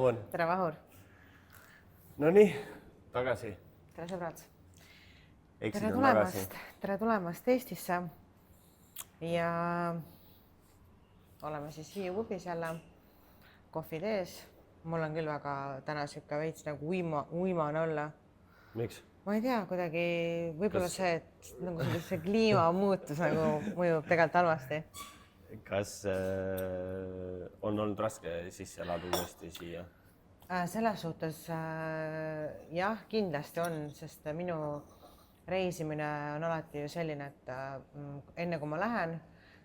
Voon. Tere, Vahur. No nii, tagasi. Tere, sõbrad. Tere tulemast Eestisse. Ja oleme siis Hiiu pubis jälle. Kohvid ees. Mul on küll väga täna siuke veits nagu uimane olla. Miks? Ma ei tea, kuidagi võib-olla see, et nagu see kliimamuutus nagu mõjub tegelikult halvasti. Kas on olnud raske sisse elada uuesti siia? Selles suhtes jah, kindlasti on, sest minu reisimine on alati ju selline, et enne kui ma lähen,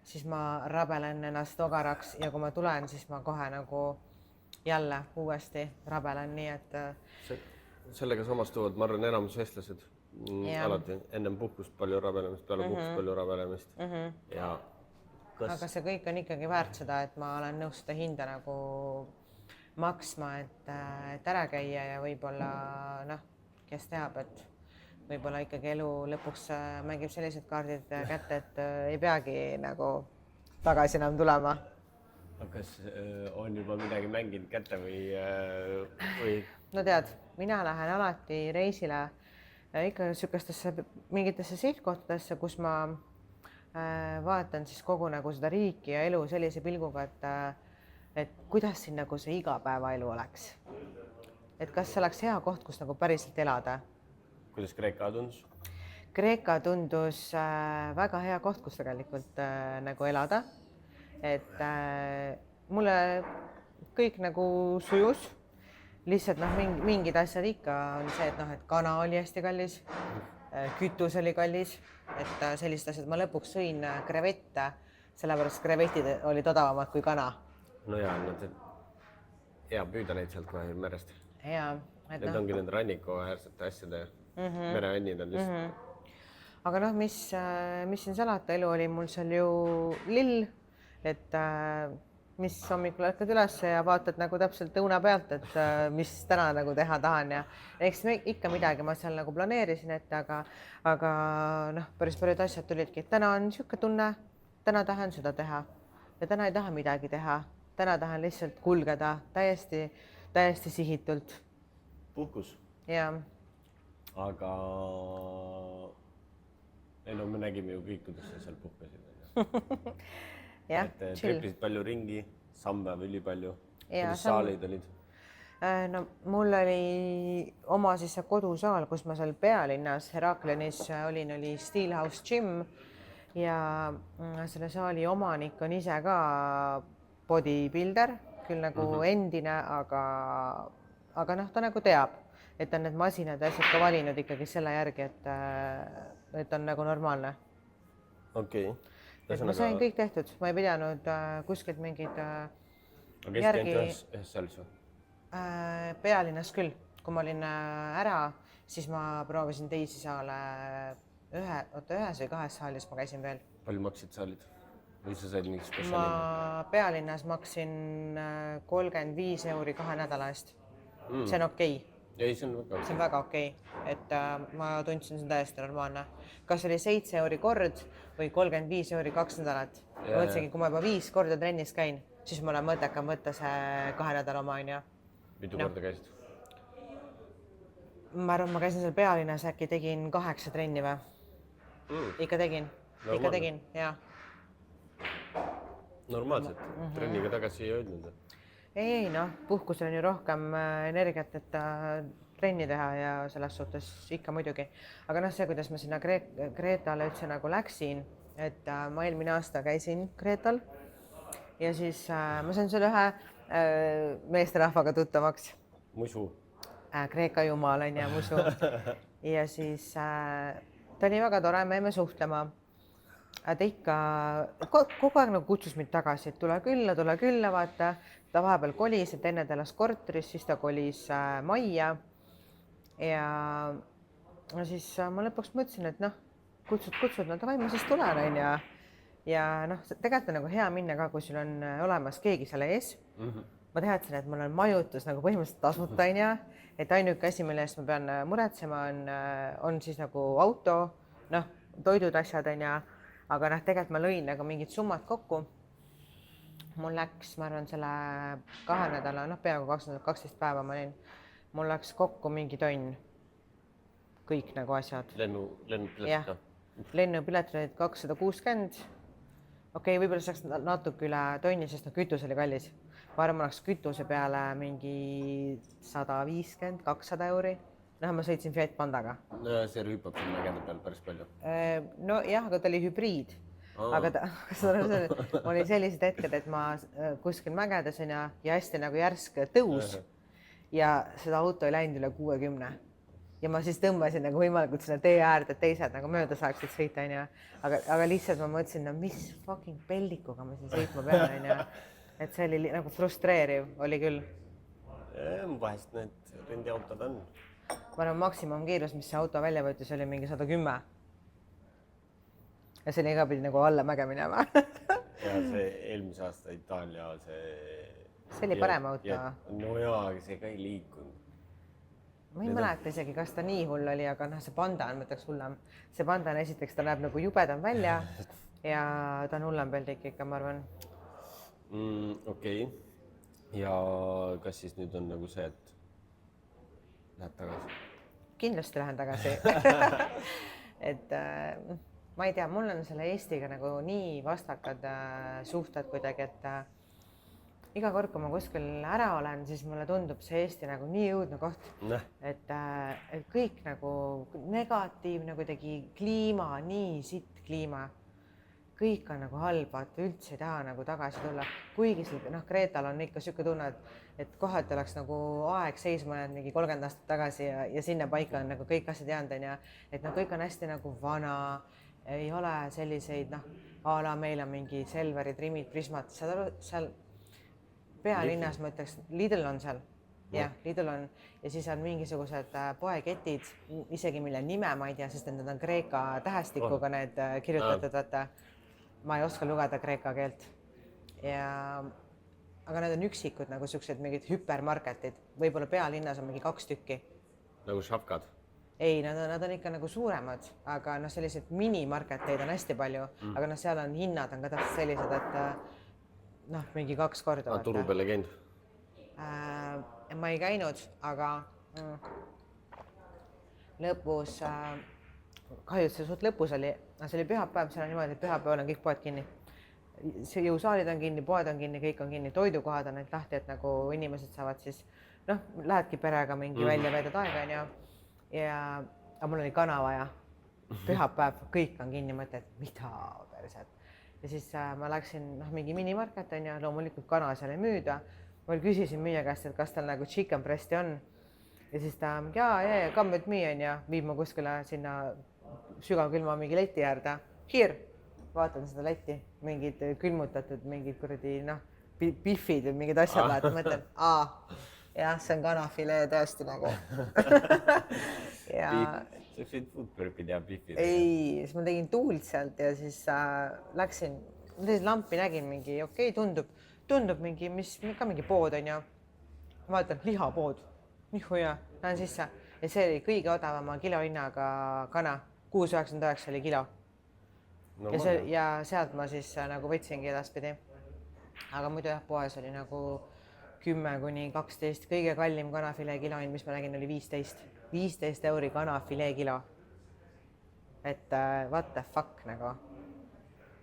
siis ma rabelen ennast ogaraks ja kui ma tulen, siis ma kohe nagu jälle uuesti rabelen, nii et... Sellega samastuvad, ma arvan, enamus eestlased alati ennem puhkust palju rabelemist, peale puhkust palju rabelemist. Ja aga see kõik on ikkagi väärt seda, et ma olen nõus seda hinda nagu maksma, et ära käia ja võib-olla, kes teab, et võib-olla ikkagi elu lõpuks mängib sellised kaardid kätte, et ei peagi nagu tagasi enam tulema. Kas on juba midagi mänginud kätte või... No tead, mina lähen alati reisile ikka sükestesse mingitesse sihtkohtadesse, kus ma vaatan siis kogu nagu seda riiki ja elu sellise pilguga, et kuidas siin nagu see igapäevaelu oleks. Et kas see oleks hea koht, kus nagu päriselt elada? Kuidas Kreeka tundus? Kreeka tundus väga hea koht, kus tegelikult nagu elada. Et mulle kõik nagu sujus. Lihtsalt mingid asjad ikka on see, et kana oli hästi kallis, kütus oli kallis, et sellised asjad ma lõpuks sõin krevette, sellepärast krevetid olid odavamad kui kana. No jaa, hea püüda neid sealt kohe merest. Jaa. Need ongi need rannikuäärsete asjade mereannid on lihtsalt. Aga mis siin salata, elu oli mul seal ju lill, et mis hommikul ärkad üles ja vaatad nagu täpselt õuna pealt, et mis täna nagu teha tahan ja eks ikka midagi ma seal nagu planeerisin, aga päris paljud asjad tulidki, et täna on niisugune tunne, täna tahan seda teha ja täna ei taha midagi teha, täna tahan lihtsalt kulgeda täiesti sihitult. Puhkus? Jah. Aga me nägime ju kõik, kuidas sa seal puhkasid. Et tripisid palju ringi, samme üli palju, kuidas saalid olid? No mul oli oma siis kodusaal, kus ma seal pealinnas Heraklionis olin, oli Steelhouse Gym ja selle saali omanik on ise ka bodybuilder, küll nagu endine, aga ta nagu teab, et on need masinad ja asjad ka valinud ikkagi selle järgi, et on nagu normaalne. Okei. Ma sain kõik tehtud, ma ei pidanud kuskilt mingid järgi... Aga käisid ühes saalis või? Pealinnas küll. Kui ma olin ära, siis ma proovisin teisi saale ühes või kahes saalis ma käisin veel. Palju maksid saalid? Või sa said mingi spetsiaalini? Ma pealinnas maksin 35 € 2 nädala eest. See on okei. Ei, see on väga okei. Et ma tundsin seda täiesti normaalne. Kas oli 7 € kord või 35 € 2 nädalat? Ma mõtlesingi, kui ma juba 5 korda trennis käin, siis mul on mõttekam võtta see 2 nädala oma. Mitu korda käisid? Ma arvan, ma käisin seal pealinnas, äkki tegin 8 trenni või? Ikka tegin, jah. Normaalselt, trenniga tagasi ei hoidnud. Ei, puhkusel on ju rohkem energiat, et trenni teha ja selles suhtes ikka muidugi. Aga see, kuidas ma sinna Kreetale üldse nagu läksin, et ma eelmine aasta käisin Kreetal ja siis ma sain seal ühe meesterahvaga tuttavaks. Musu. Kreeka jumal on ja musu. Ja siis ta oli väga tore, me jäime suhtlema. Ta ikka kogu aeg nagu kutsus mind tagasi, et tule külla, vaata. Ta vahepeal kolis, et enne ta elas korteris, siis ta kolis majja. Ja siis ma lõpuks mõtlesin, et kutsud, davai, ma siis tulen. Ja tegelikult on nagu hea minna ka, kui sul on olemas keegi selle ees. Ma teadsin, et mul on majutus nagu põhimõtteliselt tasuta, et ainuke asi, mille eest ma pean muretsema, on siis nagu auto, toidud, asjad, aga tegelikult ma lõin nagu mingid summad kokku. mul läks, ma arvan, selle 2 nädala, noh, peaaegu 12 päeva ma olin, mul läks kokku mingi tonn. Kõik nagu asjad. Lennupilet ka? Lennupilet olid 260. Okei, võib-olla saaks natuke üle tonni, sest kütus oli kallis. Ma arvan, ma oleks kütuse peale mingi 150-200 euri. Noh, ma sõitsin Fiat Pandaga. No see rüüpab siin mägede peal päris palju. No jah, aga ta oli hübriid. Aga oli sellised hetked, et ma kuskil mägedes ja hästi nagu järsk tõus ja seda auto ei läinud üle 60. Ja ma siis tõmbasin nagu võimalikult sinna tee äärde, et teised nagu mööda saaksid sõita, onju. Aga lihtsalt ma mõtlesin, no mis fucking pellikuga ma siin sõitma pean, onju. Et see oli nagu frustreeriv, oli küll. Vahest need rendiautod on. Ma arvan, maksimumkiirus, mis see auto välja võttis, oli mingi 110. Ja see oli ka pidi nagu alla mäge minema. Ja see eelmise aasta Itaalia, see oli parem auto. No jaa, aga see ka ei liikunud. Ma ei mäleta isegi, kas ta nii hull oli, aga noh, see Panda on, ma ütleks hullem. See Panda on esiteks, ta näeb nagu jubedam välja ja ta on hullem peldik ikka, ma arvan. Okei. Ja kas siis nüüd on nagu see, et lähed tagasi? Kindlasti lähen tagasi. Et ma ei tea, mul on selle Eestiga nagu nii vastakad suhted kuidagi, et iga kord, kui ma kuskil ära olen, siis mulle tundub see Eesti nagu nii õudne koht, et kõik nagu negatiivne kuidagi kliima, nii sitt kliima, kõik on nagu halb, et üldse ei taha nagu tagasi tulla. Kuigi noh, Kreetal on ikka siuke tunne, et kohati oleks nagu aeg seisma jäänud mingi 30 aastat tagasi ja sinna paika on nagu kõik asjad jäänud, onju. Et noh, kõik on hästi nagu vana, ei ole selliseid, noh, a la meil on mingi Selverid, Rimid, Prismat, seal pealinnas ma ütleks, Lidl on seal, jah, Lidl on ja siis on mingisugused poeketid, isegi mille nime ma ei tea, sest need on kreeka tähestikuga need kirjutatud, vaata. Ma ei oska lugeda kreeka keelt. Aga need on üksikud nagu siuksed mingid hüpermarketid, võib-olla pealinnas on mingi 2 tükki. Nagu šapkad? Ei, nad on ikka nagu suuremad, aga noh, sellised minimarketeid on hästi palju, aga noh, seal on hinnad on ka täpselt sellised, et noh, mingi 2 korda. Turu peale käinud? Ma ei käinud, aga lõpus, kahjuks see suht lõpus oli, see oli pühapäev, seal on niimoodi, et pühapäeval on kõik poed kinni. Jõusaalid on kinni, poed on kinni, kõik on kinni, toidukohad on need lahti, et nagu inimesed saavad siis, noh, lähedki perega mingi välja veedad aega, onju. Ja mul oli kana vaja. Pühapäev, kõik on kinni, mõtled, mida perset. Ja siis ma läksin mingi minimarket on ja loomulikult kana seal ei müüda. Ma küsisin müüja käest, et kas tal nagu chicken breasti on. Ja siis ta, come with me on ja viib ma kuskile sinna sügavkülma mingi leti äärde. Here, vaatan seda letti, mingid külmutatud, mingid kuradi, biffid või mingid asjad, mõtlen, jah, see on kanafilee tõesti nagu. See fit food burpid ja biffid. Ei, siis ma tegin tuult sealt ja siis läksin, lampi nägin mingi, okei, tundub mingi, mis ka mingi pood on ja vaatan, lihapood, nihuja, lähen sisse ja see oli kõige odavama kilohinnaga kana, 6,99 oli kilo. Ja sealt ma siis nagu võtsingi edaspidi. Aga muidu jah, poes oli nagu 10-12, kõige kallim kanafilee kilohind, mis ma nägin, oli 15 euri kanafilee kilo. Et what the fuck nagu.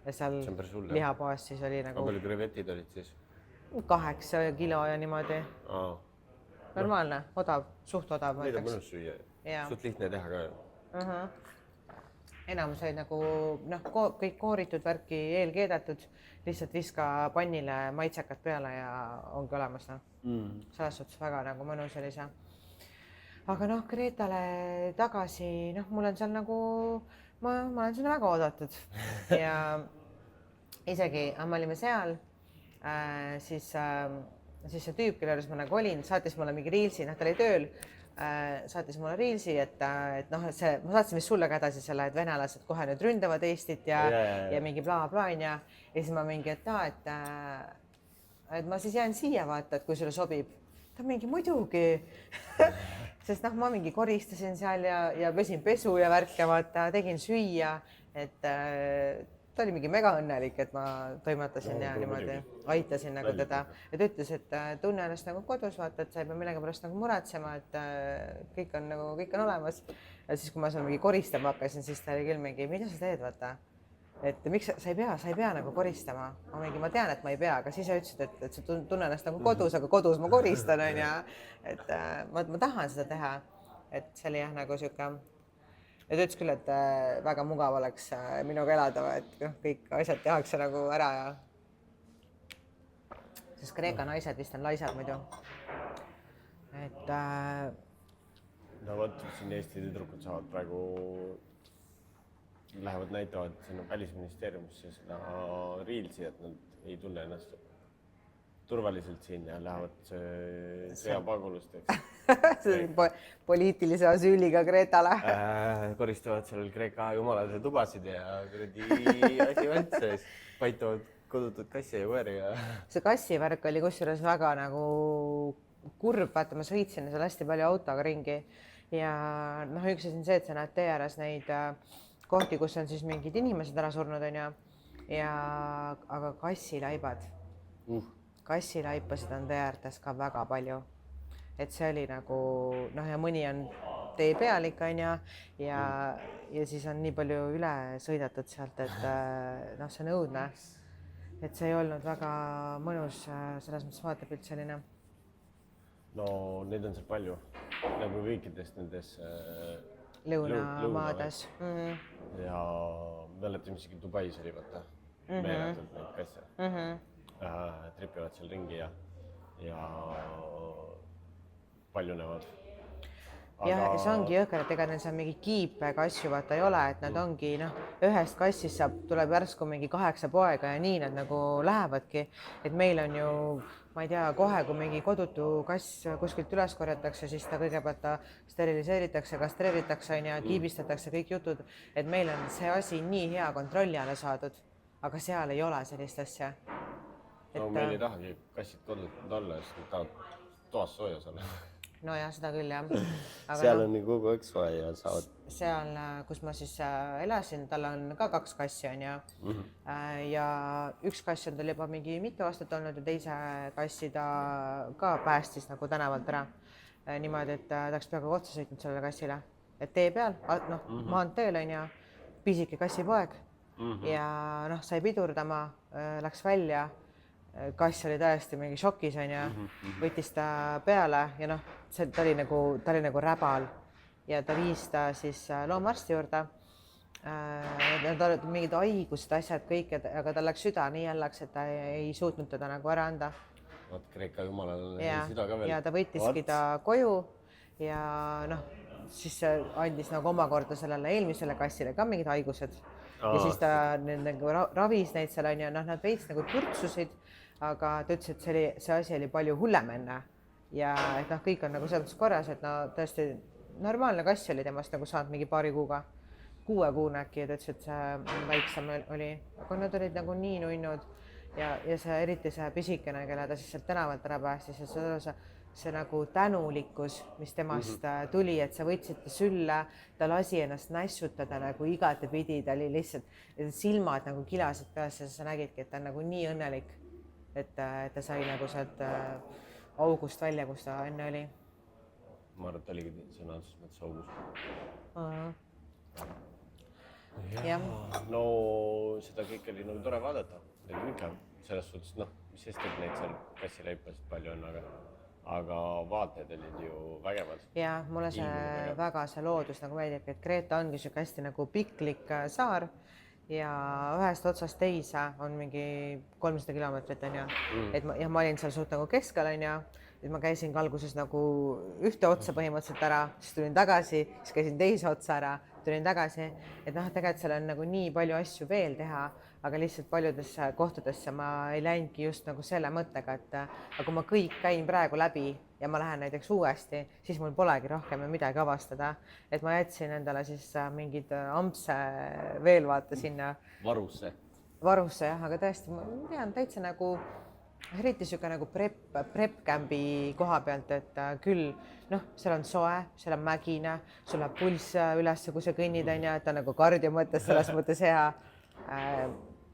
Ja seal lihapoes siis oli nagu... Palju krevetid olid siis? 8 kilo ja niimoodi. Normaalne, odav, suht odav. Neid on mõnus süüa. Suht lihtne teha ka. Enamus olid nagu, kõik kooritud värki eelkeedetud, lihtsalt viska pannile maitsekat peale ja ongi olemas. Selles suhtes väga nagu mõnus oli see. Aga Kreetale tagasi, mul on seal nagu, ma olen sinna väga oodatud ja isegi, me olime seal, siis see tüüp, kelle juures ma nagu olin, saatis mulle mingi reelsi, ta oli tööl, saatis mulle reelsi, et ma saatsin vist sulle ka edasi selle, et venelased kohe nüüd ründavad Eestit ja mingi bla-bla ja siis ma mingi, et ma siis jään siia vaata, et kui sulle sobib. Ta mingi muidugi, sest ma mingi koristasin seal ja pesin pesu ja värke, vaata, tegin süüa, et ta oli mingi mega õnnelik, et ma toimetasin ja niimoodi aitasin nagu teda. Ja ta ütles, et tunne ennast nagu kodus, vaata, et sa ei pea millegi pärast nagu muretsema, et kõik on olemas. Ja siis, kui ma seal mingi koristama hakkasin, siis ta oli küll mingi, mida sa teed, vaata? Et miks sa ei pea nagu koristama. Ma tean, et ma ei pea, aga siis sa ütlesid, et sa tunne ennast nagu kodus, aga kodus ma koristan, on ja. Et ma tahan seda teha. Et see oli jah nagu siuke. Ja ta ütles küll, et väga mugav oleks minuga elada, et kõik asjad tehakse nagu ära ja. Sest Kreeka naised vist on laisad muidu. Et no vot, siin Eesti tüdrukud saavad praegu lähevad näitavad sinna välisministeeriumisse seda Reelsi, et nad ei tunne ennast turvaliselt siin ja lähevad sõjapagulusteks. Poliitilise asüüliga Kreetale. Koristavad seal Kreeka jumalade tubasid ja kuradi asi vantses, paitavad kodutud kassi ja koeri. See kassivärk oli kusjuures väga nagu kurb, vaata ma sõitsin seal hästi palju autoga ringi ja üks asi on see, et sa näed tee ääres neid kohti, kus on siis mingid inimesed ära surnud, on ju, aga kassilaibad. Kassilaipasid on tee äärtes ka väga palju. Et see oli nagu, ja mõni on tee peal ikka, on ju, ja siis on nii palju üle sõidetud sealt, et see on õudne. Et see ei olnud väga mõnus, selles mõttes vaatepilt selline. No neid on seal palju, nagu kõikidest nendes lõunamaades. Ja mäletame isegi Dubais oli vaata meeletult neid kasse. Tripivad seal ringi ja paljunevad. Ja see ongi jõhker, et ega neil seal mingi kiipe kasju vaata ei ole, et nad ongi, ühest kassist tuleb järsku mingi 8 poega ja nii nad nagu lähevadki. Et meil on ju, ma ei tea, kohe kui mingi kodutu kass kuskilt üles korjatakse, siis ta kõigepealt steriliseeritakse, kastreeritakse ja kiibistatakse kõik jutud, et meil on see asi nii hea kontrolli alla saadud, aga seal ei ole sellist asja. No meil ei tahagi kassid kodud olla, sest nad tahavad toas soojas olla. No jah, seda küll jah. Seal on nii kogu aeg soe ja saavad. Seal, kus ma siis elasin, tal on ka 2 kassi on ja. Ja üks kass on tal juba mingi mitu aastat olnud ja teise kassi ta ka päästis nagu tänavalt ära. Niimoodi, et ta oleks peaaegu otsa sõitnud sellele kassile. Et tee peal, maanteel on ja pisike kassipoeg ja sai pidurdama, läks välja. Kass oli täiesti mingi šokis on ja võttis ta peale ja ta oli nagu räbal ja ta viis ta siis loomaarsti juurde. Tal olid mingid haigused, asjad kõik, aga tal läks süda nii jällaks, et ta ei suutnud teda nagu ära anda. Vaat Kreeka jumalal on süda ka veel. Ja ta võttiski ta koju ja siis andis nagu omakorda sellele eelmisele kassile ka mingid haigused. Ja siis ta ravis neid seal on ja nad veits nagu turtsusid, aga ta ütles, et see asi oli palju hullem enne ja et kõik on nagu selles korras, et tõesti normaalne kass oli temast nagu saanud mingi paari kuuga, 6 kuuna äkki ja ta ütles, et see väiksem oli, aga nad olid nagu nii nunnud ja see eriti see pisikene, kelle ta siis sealt tänavalt ära päästis ja see nagu tänulikkus, mis temast tuli, et sa võtsid ta sülle, ta lasi ennast nässutada nagu igatepidi, ta oli lihtsalt, silmad nagu kilasid peas ja sa nägidki, et ta on nagu nii õnnelik, et ta sai nagu sealt august välja, kus ta enne oli. Ma arvan, et ta oligi sõna otseses mõttes august. No seda kõik oli nagu tore vaadata. Ikka selles suhtes, mis sest, et neid seal kassileipasid palju on, aga vaated olid ju vägevad. Ja mulle väga see loodus nagu meeldib, et Kreeta ongi siuke hästi nagu piklik saar ja ühest otsast teise on mingi 300 kilomeetrit on ju. Et ma olin seal suht nagu keskel on ju, et ma käisin alguses nagu ühte otsa põhimõtteliselt ära, siis tulin tagasi, siis käisin teise otsa ära, tulin tagasi, et tegelikult seal on nagu nii palju asju veel teha, aga lihtsalt paljudesse kohtadesse ma ei läinudki just nagu selle mõttega, et kui ma kõik käin praegu läbi ja ma lähen näiteks uuesti, siis mul polegi rohkem midagi avastada. Et ma jätsin endale siis mingid ampse veel vaata sinna. Varusse jah, aga tõesti, ma tean täitsa nagu eriti siuke nagu prep-campi koha pealt, et küll, seal on soe, seal on mägine, sul läheb pulss üles, kui sa kõnnid on ja et ta nagu kardio mõttes selles mõttes hea.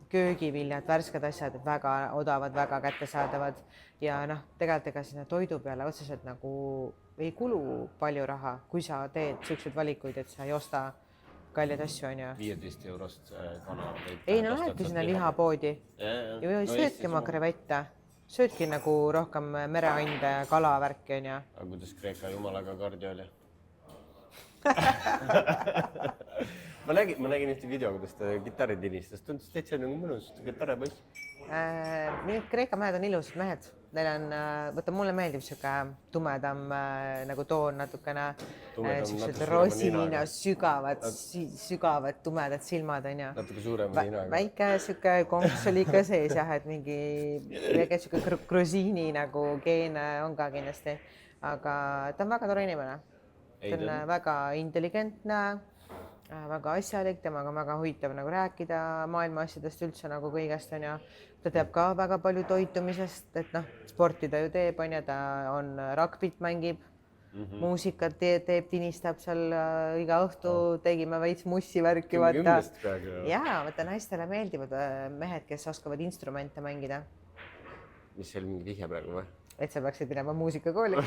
köögiviljad, värsked asjad, väga odavad, väga kättesaadavad ja noh, tegelikult ega sinna toidu peale otseselt nagu ei kulu palju raha, kui sa teed siukseid valikuid, et sa ei osta kalleid asju, onju. 15 eurost kana. ei no lähedki sinna lihapoodi ja söödki oma krevette, söödki nagu rohkem mereande ja kalavärki, onju. aga kuidas Kreeka jumalaga kardi oli? ma nägin ühte video, kuidas ta kitarri tinistas, tundus täitsa nagu mõnus, tore poiss. Need Kreeka mehed on ilusad mehed, neil on, vaata mulle meeldib siuke tumedam nagu toon natukene, siuksed rosina, sügavad tumedad silmad onju. natuke suurema ninaga. väike siuke konks oli ikka sees jah, et mingi väike siuke grusiini nagu geene on ka kindlasti, aga ta on väga tore inimene. ta on väga intelligentne, väga asjalik, temaga on väga huvitav nagu rääkida maailma asjadest üldse nagu kõigest onju. ta teab ka väga palju toitumisest, et noh, sporti ta ju teeb onju, ta on ragbit mängib, muusikat teeb, tinistab seal iga õhtu, tegime veits mussivärki vaata. ja vaata naistele meeldivad mehed, kes oskavad instrumente mängida. mis see oli, mingi vihje praegu või? et sa peaksid minema muusikakooli.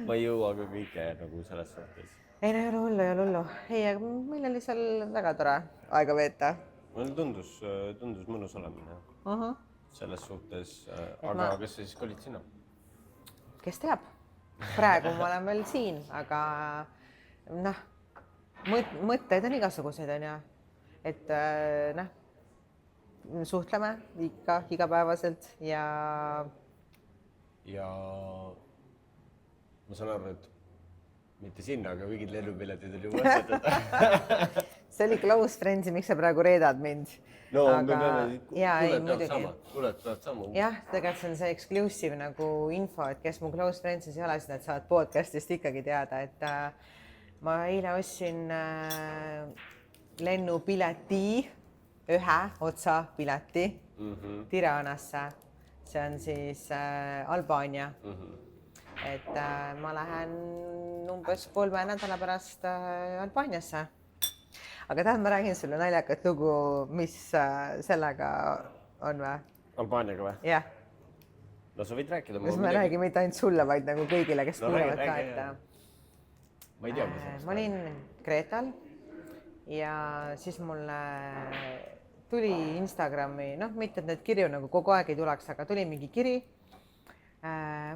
ma ei jõua ka kõike nagu selles suhtes. ei no ei ole hullu. ei, aga meil oli seal väga tore aega veeta. mulle tundus mõnus olemine selles suhtes, aga kas sa siis kolid sinna? kes teab, praegu ma olen veel siin, aga noh, mõtteid on igasuguseid onju, et noh, suhtleme ikka igapäevaselt ja ma saan aru, et mitte sinna, aga mingid lennupiletid oli juba ostetud. see oli close friends'i, miks sa praegu reedad mind? no aga... me peame, kuuled peavad saama. jah, tegelikult see on see exclusive nagu info, et kes mu close friends'is ei ole, siis nad saavad podcast'ist ikkagi teada, et ma eile ostsin lennupileti, ühe otsa pileti Tiranasse. see on siis Albaania. et ma lähen umbes 3 nädala pärast Albaaniasse. aga tahad, ma räägin sulle naljakat lugu, mis sellega on või? Albaaniaga või? jah. no sa võid rääkida. kas ma räägin mitte ainult sulle, vaid nagu kõigile, kes kuulevad ka, et ma ei tea, mis ma olin Kreetal ja siis mulle tuli Instagrami, noh, mitte et need kirju nagu kogu aeg ei tuleks, aga tuli mingi kiri.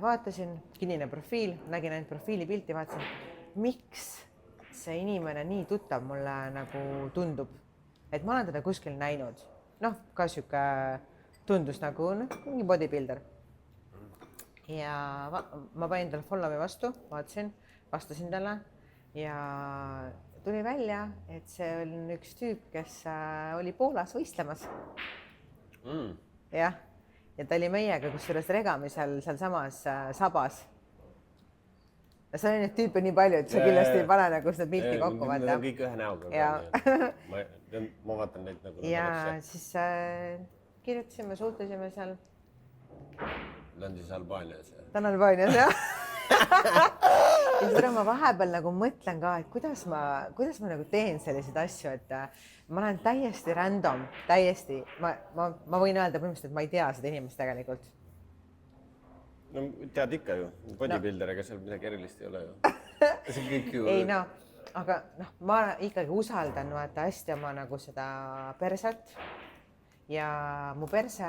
Vaatasin, kinnine profiil, nägin ainult profiilipilti, vaatasin, miks see inimene nii tuttav mulle nagu tundub, et ma olen teda kuskil näinud. noh, ka sihuke tundus nagu mingi bodybuilder. ja ma panin talle follow'i vastu, vastasin talle ja tuli välja, et see on üks tüüp, kes oli Poolas võistlemas. jah, ja ta oli meiega kusjuures regamisel sealsamas sabas. seal on neid tüüpe nii palju, et sa kindlasti ei pane nagu seda pilti kokku. Nad on kõik ühe näoga. ma vaatan neid nagu. ja siis kirjutasime, suhtlesime seal. ta on siis Albaanias? ta on Albaanias, jah. ja seda ma vahepeal nagu mõtlen ka, et kuidas ma nagu teen selliseid asju, et ma olen täiesti random, täiesti, ma võin öelda põhimõtteliselt, et ma ei tea seda inimest tegelikult. no tead ikka ju, bodybuilder, ega seal midagi erilist ei ole ju. see on kõik ju. ei no, aga noh, ma ikkagi usaldan vaata hästi oma nagu seda perset ja mu perse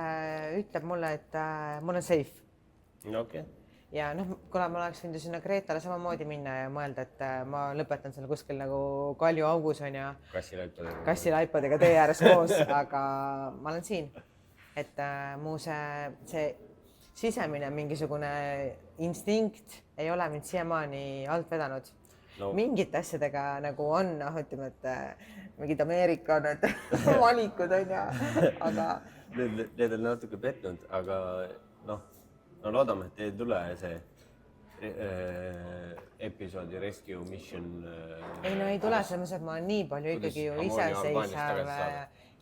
ütleb mulle, et mul on safe. no okei. ja noh, kuna ma oleks võinud ju sinna Kreetale samamoodi minna ja mõelda, et ma lõpetan seal kuskil nagu kaljuaugus on ja kassilaipadega tee ääres koos, aga ma olen siin. et mu see sisemine mingisugune instinkt ei ole mind siiamaani alt vedanud. No. Mingite asjadega nagu on, noh, ütleme, et mingid Ameerika need valikud on ja, aga. Need on natuke petnud, aga noh, no loodame, et ei tule see episoodi Rescue Mission. ei no ei tule, selles mõttes, et ma olen nii palju ikkagi ju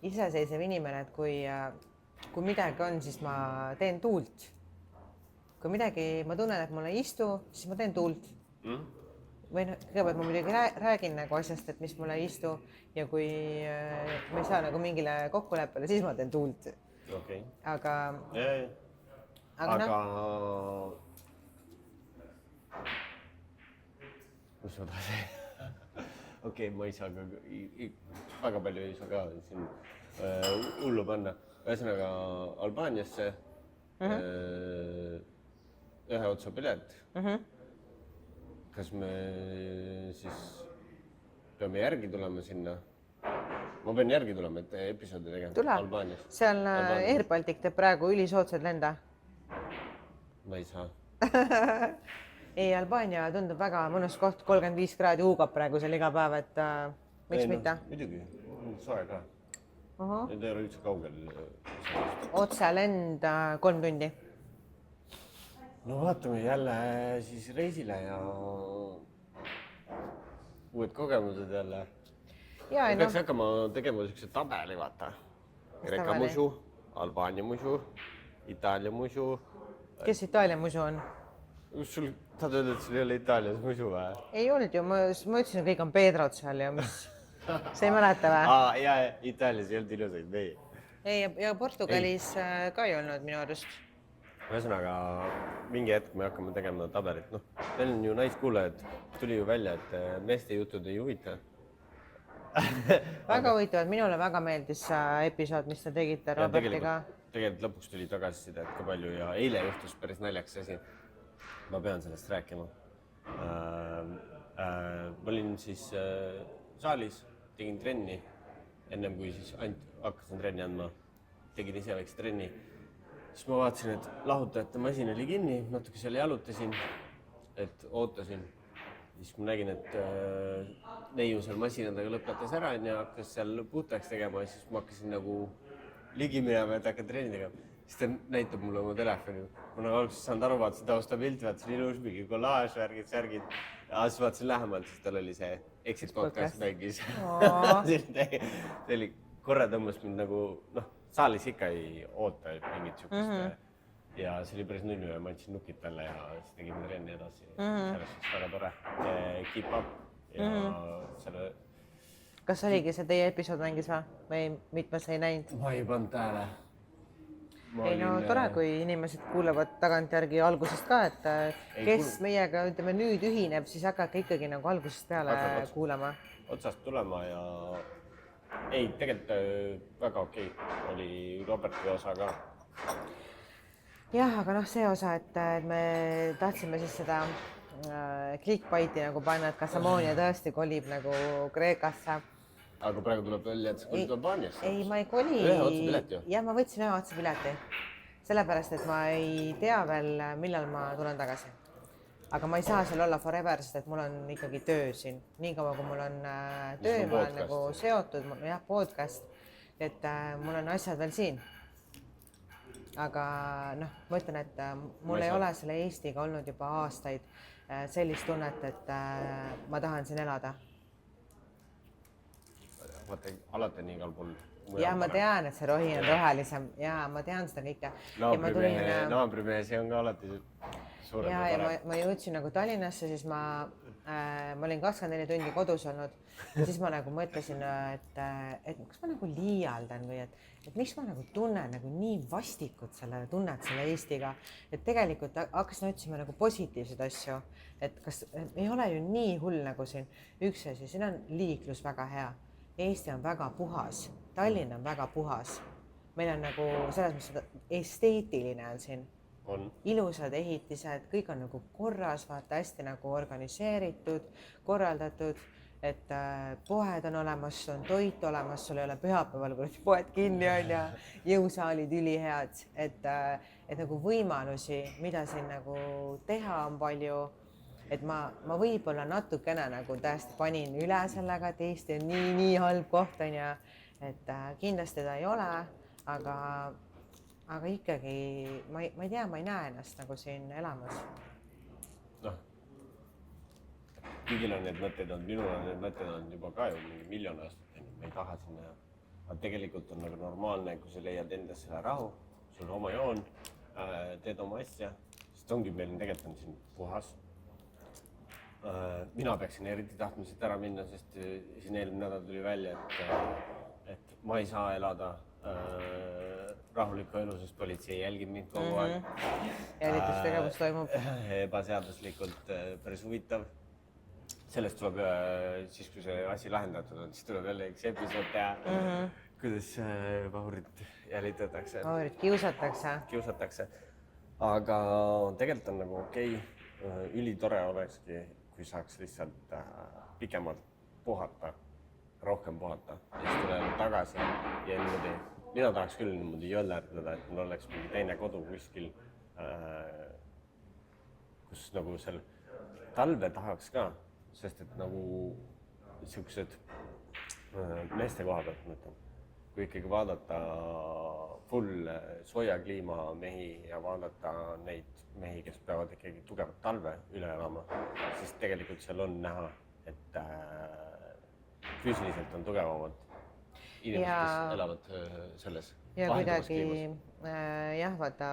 iseseisev inimene, et kui midagi on, siis ma teen tuult. Kui midagi, ma tunnen, et mul ei istu, siis ma teen tuult. või noh, kõigepealt ma muidugi räägin nagu asjast, et mis mulle ei istu ja kui ma ei saa nagu mingile kokkuleppele, siis ma teen tuult. okei. Aga aga noh, mis ma tahtsin? okei, ma ei saa ka, väga palju ei saa ka siin hullu panna. Ühesõnaga Albaaniasse ühe otsa pilet. Kas me siis peame järgi tulema sinna? Ma pean järgi tulema, et episoodi tegema Albaanias. Seal Air Baltic teeb praegu ülisoodsad lenda. Ma ei saa. Ei, Albaania tundub väga mõnus koht, 35 kraadi huugab praegu seal iga päev, et miks mitte? Muidugi, soe ka. Need ei ole üldse kaugel. Otselend 3 tundi. No vaatame jälle siis reisile ja uued kogemused jälle. Peaks hakkama tegema siukse tabeli, vaata. Kreeka musu, Albaania musu, Itaalia musu. Kes Itaalia musu on? Sul tahad öelda, et sul ei ole Itaalias musu või? Ei olnud ju, ma ütlesin, et kõik on Pedrod seal ja mis... Sa ei mäleta või? Jaa, Itaalias ei olnud ilusaid mehi. Ei, ja Portugalis ka ei olnud minu arust. Ühesõnaga, mingi hetk me hakkame tegema tabelit. Noh, teil on ju naiskuulajad, tuli ju välja, et meeste jutud ei huvita. Väga huvitavad, minule väga meeldis episood, mis te tegite Robertiga. Tegelikult lõpuks tuli tagasiside, et kui palju ja eile juhtus päris naljaks asi. Ma pean sellest rääkima. Ma olin siis saalis, tegin trenni, ennem kui siis hakkasin trenni andma, tegin ise väikse trenni. Siis ma vaatasin, et lahutajate masin oli kinni, natuke seal jalutasin, et ootasin. Siis ma nägin, et neiu seal masinadega lõpetas ära ja hakkas seal puhtaks tegema, siis ma hakkasin nagu ligi minema, et hakkan trenni tegema. Siis ta näitab mulle oma telefoni. Ma nagu alguses saanud aru, vaatasin taustapilti, vaatasin ilus mingi kollaaž, värgid, särgid. Ja siis vaatasin lähemalt, siis tal oli see Exit podcast mängis. See oli korra tõmbas mind nagu, noh, saalis ikka ei oota mingit sihukest. Ja see oli päris nunnu ja ma andsin nukid talle ja siis tegime trenni edasi. Sellest on väga tore. Keep up ja selle... Kas oligi see teie episood mängis või mitmes ei näinud? Ma ei pannud tähele. Ei no tore, kui inimesed kuulevad tagantjärgi algusest ka, et kes meiega, ütleme, nüüd ühineb, siis hakake ikkagi nagu algusest peale kuulama. Otsast tulema ja ei, tegelikult väga okei. Oli Roberti osa ka. Jah, aga noh, see osa, et me tahtsime siis seda clickbaiti nagu panna, et Kasamoonia tõesti kolib nagu Kreekasse. Aga praegu tuleb välja, et sa kolid Albaaniasse. Ei, ma ei koli. Ühe otsa pileti ju? Jah, ma võtsin ühe otsa pileti. Sellepärast, et ma ei tea veel, millal ma tulen tagasi. Aga ma ei saa seal olla forever, sest et mul on ikkagi töö siin. Nii kaua, kui mul on töö, ma olen nagu seotud, jah, podcast, et mul on asjad veel siin. Aga noh, ma ütlen, et mul ei ole selle Eestiga olnud juba aastaid sellist tunnet, et ma tahan siin elada. Vaata, alati on igal pool. Ja ma tean, et see rohi on rohelisem ja ma tean seda kõike. Naabrimees on ka alati suurem ja parem. Ma jõudsin nagu Tallinnasse, siis ma olin 24 tundi kodus olnud ja siis ma nagu mõtlesin, et kas ma nagu liialdan või et miks ma nagu tunnen nagu nii vastikut selle tunnet selle Eestiga, et tegelikult hakkasin otsima nagu positiivseid asju, et kas ei ole ju nii hull nagu siin. Üks asi, siin on liiklus väga hea. Eesti on väga puhas, Tallinn on väga puhas. Meil on nagu selles mõttes esteetiline on siin. Ilusad ehitised, kõik on nagu korras, vaata hästi nagu organiseeritud, korraldatud, et poed on olemas, on toit olemas, sul ei ole pühapäeval, kui poed kinni on ja jõusaalid ülihead, et nagu võimalusi, mida siin nagu teha on palju. Et ma võib-olla natukene nagu täiesti panin üle sellega, et Eesti on nii halb koht on ja et kindlasti ta ei ole, aga ikkagi ma ei tea, ma ei näe ennast nagu siin elamas. Noh, kõigil on need mõtted olnud, minul on need mõtted olnud juba ka ju mingi miljon aastat, ma ei taha sinna. Aga tegelikult on nagu normaalne, kui sa leiad endas selle rahu, sul on oma joon, teed oma asja, sest ongi meil tegelikult on siin puhas. mina peaksin eriti tahtma siit ära minna, sest siin eelmine nädal tuli välja, et ma ei saa elada rahulikku elu, sest politsei jälgib mind kogu aeg. Jälitustegevus toimub. Ebaseaduslikult, päris huvitav. Sellest tuleb siis, kui see asi lahendatud on, siis tuleb jälle üks episood teha, kuidas vahurit jälitatakse. Vahurit kiusatakse. Aga tegelikult on nagu okei, ülitore olekski, kui saaks lihtsalt pikemalt puhata, rohkem puhata ja siis tulema tagasi ja niimoodi. Mina tahaks küll niimoodi jõllerdada, et mul oleks mingi teine kodu kuskil, kus nagu seal talve tahaks ka, sest et nagu siuksed meeste koha pealt mõtlen. Kui ikkagi vaadata full sooja kliima mehi ja vaadata neid mehi, kes peavad ikkagi tugevat talve üle elama, siis tegelikult seal on näha, et füüsiliselt on tugevamad inimesed, kes elavad selles ja kuidagi jah, vaata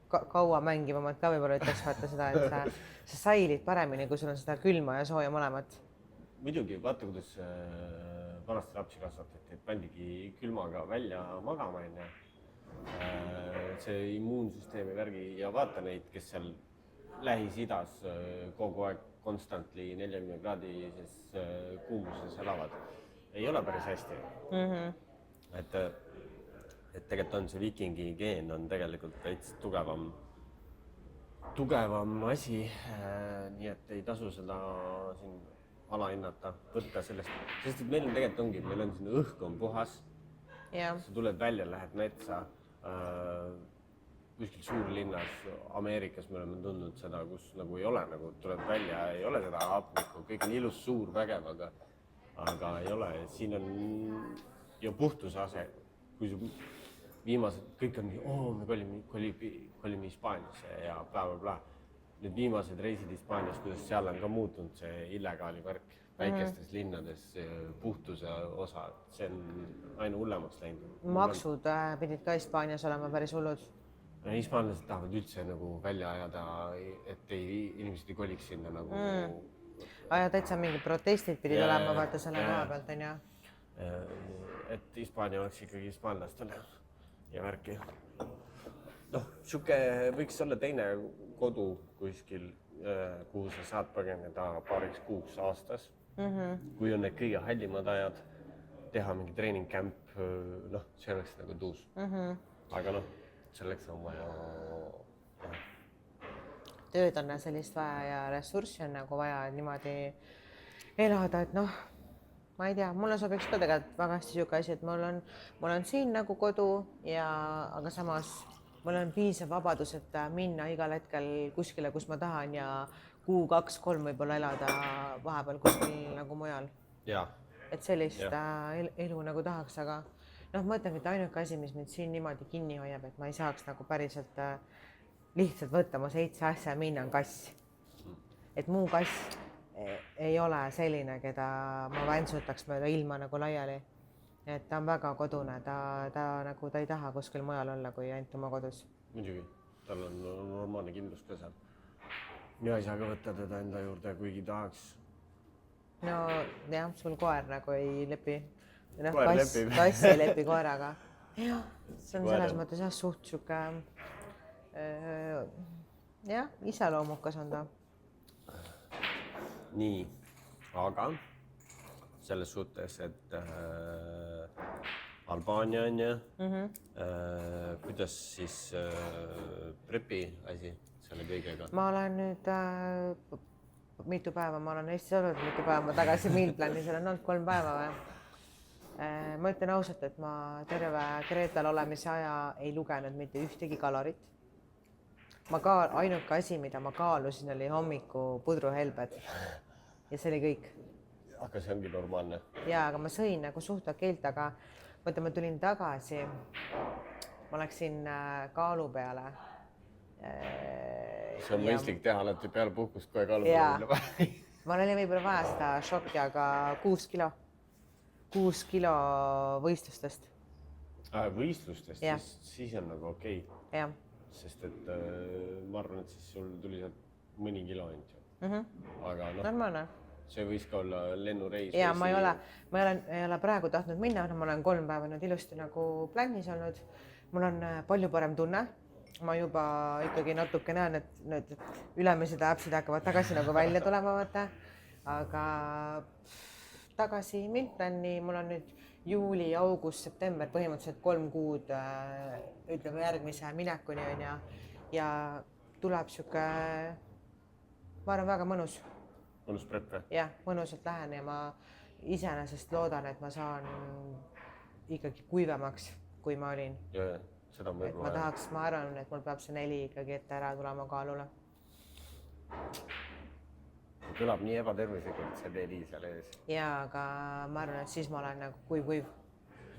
kaua mängivamad ka võib-olla ütleks vaata seda, et sa sailid paremini, kui sul on seda külma ja sooja mõlemat. Muidugi, vaata, kuidas vanasti lapsi kasvatati, et pandigi külmaga välja magama enne. See immuunsüsteemi värgi ja vaata neid, kes seal Lähis-Idas kogu aeg konstantli 40 kraadises kuumuses elavad. Ei ole päris hästi. Et tegelikult on see viikingi geen on tegelikult veits tugevam asi, nii et ei tasu seda siin alahinnata, võtta sellest, sest et meil on tegelikult ongi, meil on siin õhk on puhas, sa tuled välja, lähed metsa, kuskil suurlinnas, Ameerikas me oleme tundnud seda, kus nagu ei ole, nagu tuleb välja, ei ole seda hapnikku, kõik on ilus suur vägev, aga ei ole, siin on ju puhtuse ase, kui viimased, kõik on me kolime Hispaaniasse ja bla. Nüüd viimased reisid Hispaanias, kuidas seal on ka muutunud see illegaali värk väikestes linnades, puhtuse osa, see on aina hullemaks läinud. Maksud pidid ka Hispaanias olema päris hullud. Hispaanlased tahavad üldse nagu välja ajada, et inimesed ei koliks sinna nagu... Ja täitsa mingi protestid pidid olema vaata selle koha pealt, on ja? Et Hispaania oleks ikkagi hispaanlastele ja värki. Siuke võiks olla teine kodu kuskil, kuhu sa saad põgeneda paariks kuuks aastas. Kui on need kõige hallimad ajad, teha mingi treeningcamp, see oleks nagu tuus. Aga selleks on vaja... Tööd on sellist vaja ja ressurssi on nagu vaja niimoodi elada, et ma ei tea, mulle sobiks ka tegelikult väga hästi siuke asi, et mul on siin nagu kodu aga samas mul on piisav vabadus, et minna igal hetkel kuskile, kus ma tahan ja 2, 3 võib-olla elada vahepeal kuskil nagu mujal. Et sellist elu nagu tahaks, aga ma ütlen, et ainuke asi, mis mind siin niimoodi kinni hoiab, et ma ei saaks nagu päriselt lihtsalt võtta mu 7 asja ja minna on kass. Et muu kass ei ole selline, keda ma väntsutaks mööda ilma nagu laiali. Et ta on väga kodune, ta ei taha kuskil mujal olla kui ainult oma kodus. Muidugi, tal on normaalne kindlus ka seal. Mina ei saa ka võtta teda enda juurde, kuigi tahaks. Jah, sul koer nagu ei lepi. Koer lepib. Kass ei lepi koeraga. Jah, see on selles mõttes suht siuke iseloomukas on ta. Nii, aga selles suhtes, et Albaania on ja kuidas siis prepi asi selle kõigega? Ma olen nüüd mitu päeva, ma olen Eestis olnud mitu päeva, ma tagasi Mealplanis olen olnud 3 päeva või. Ma ütlen ausalt, et ma terve Kreetal olemise aja ei lugenud mitte ühtegi kalorit. Ainuke asi, mida ma kaalusin, oli hommiku pudruhelbed ja see oli kõik. Aga see ongi normaalne. Jaa, aga ma sõin nagu suht keelt, aga mõtle, ma tulin tagasi, ma läksin kaalu peale. See on mõistlik teha alati peale puhkust kohe kaalu peale. Ma olin võib-olla vaja seda šokki, aga 6 kilo. 6 kilo võistlustest. Võistlustest? Siis on nagu okei. Jah. Sest et ma arvan, et siis sul tuli sealt mõni kilo ainult ju. aga noh, normaalne. see võis ka olla lennureis. ja ma ei ole praegu tahtnud minna, ma olen 3 päeva nüüd ilusti nagu plännis olnud. mul on palju parem tunne. ma juba ikkagi natuke näen, et need ülemised äpsid hakkavad tagasi nagu välja tulema, vaata. aga tagasi Müncheni, mul on nüüd juuli, august, september, põhimõtteliselt 3 kuud, ütleme järgmise minekuni on ja tuleb sihuke, ma arvan, väga mõnus. mõnus prep või? jah, mõnusalt lähen ja ma iseenesest loodan, et ma saan ikkagi kuivemaks, kui ma olin. ja seda on võib-olla. ma arvan, et mul peab see 4 ikkagi ette ära tulema kaalule. kõlab nii ebatervislikult see D4 seal ees. ja, aga ma arvan, et siis ma olen nagu kuiv.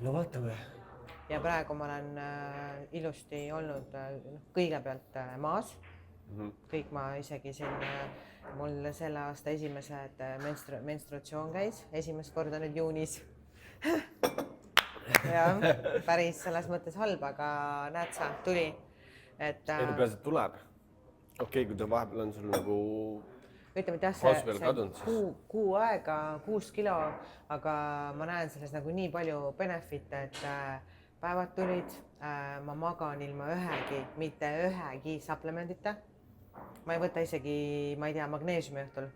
no vaatame. ja praegu ma olen ilusti olnud kõigepealt maas. kõik ma isegi siin, mul selle aasta esimesed menstratsioon käis, esimest korda nüüd juunis. jah, päris selles mõttes halb, aga näed sa, tuli. ei no peaasi, et tuleb. okei, kui ta vahepeal on sul nagu ütleme, et jah, see kuu aega, 6 kilo, aga ma näen selles nagu nii palju benefit'e, et päevad tulid, ma magan ilma mitte ühegi supplemendita. ma ei võta isegi, ma ei tea, magneesiumi õhtul,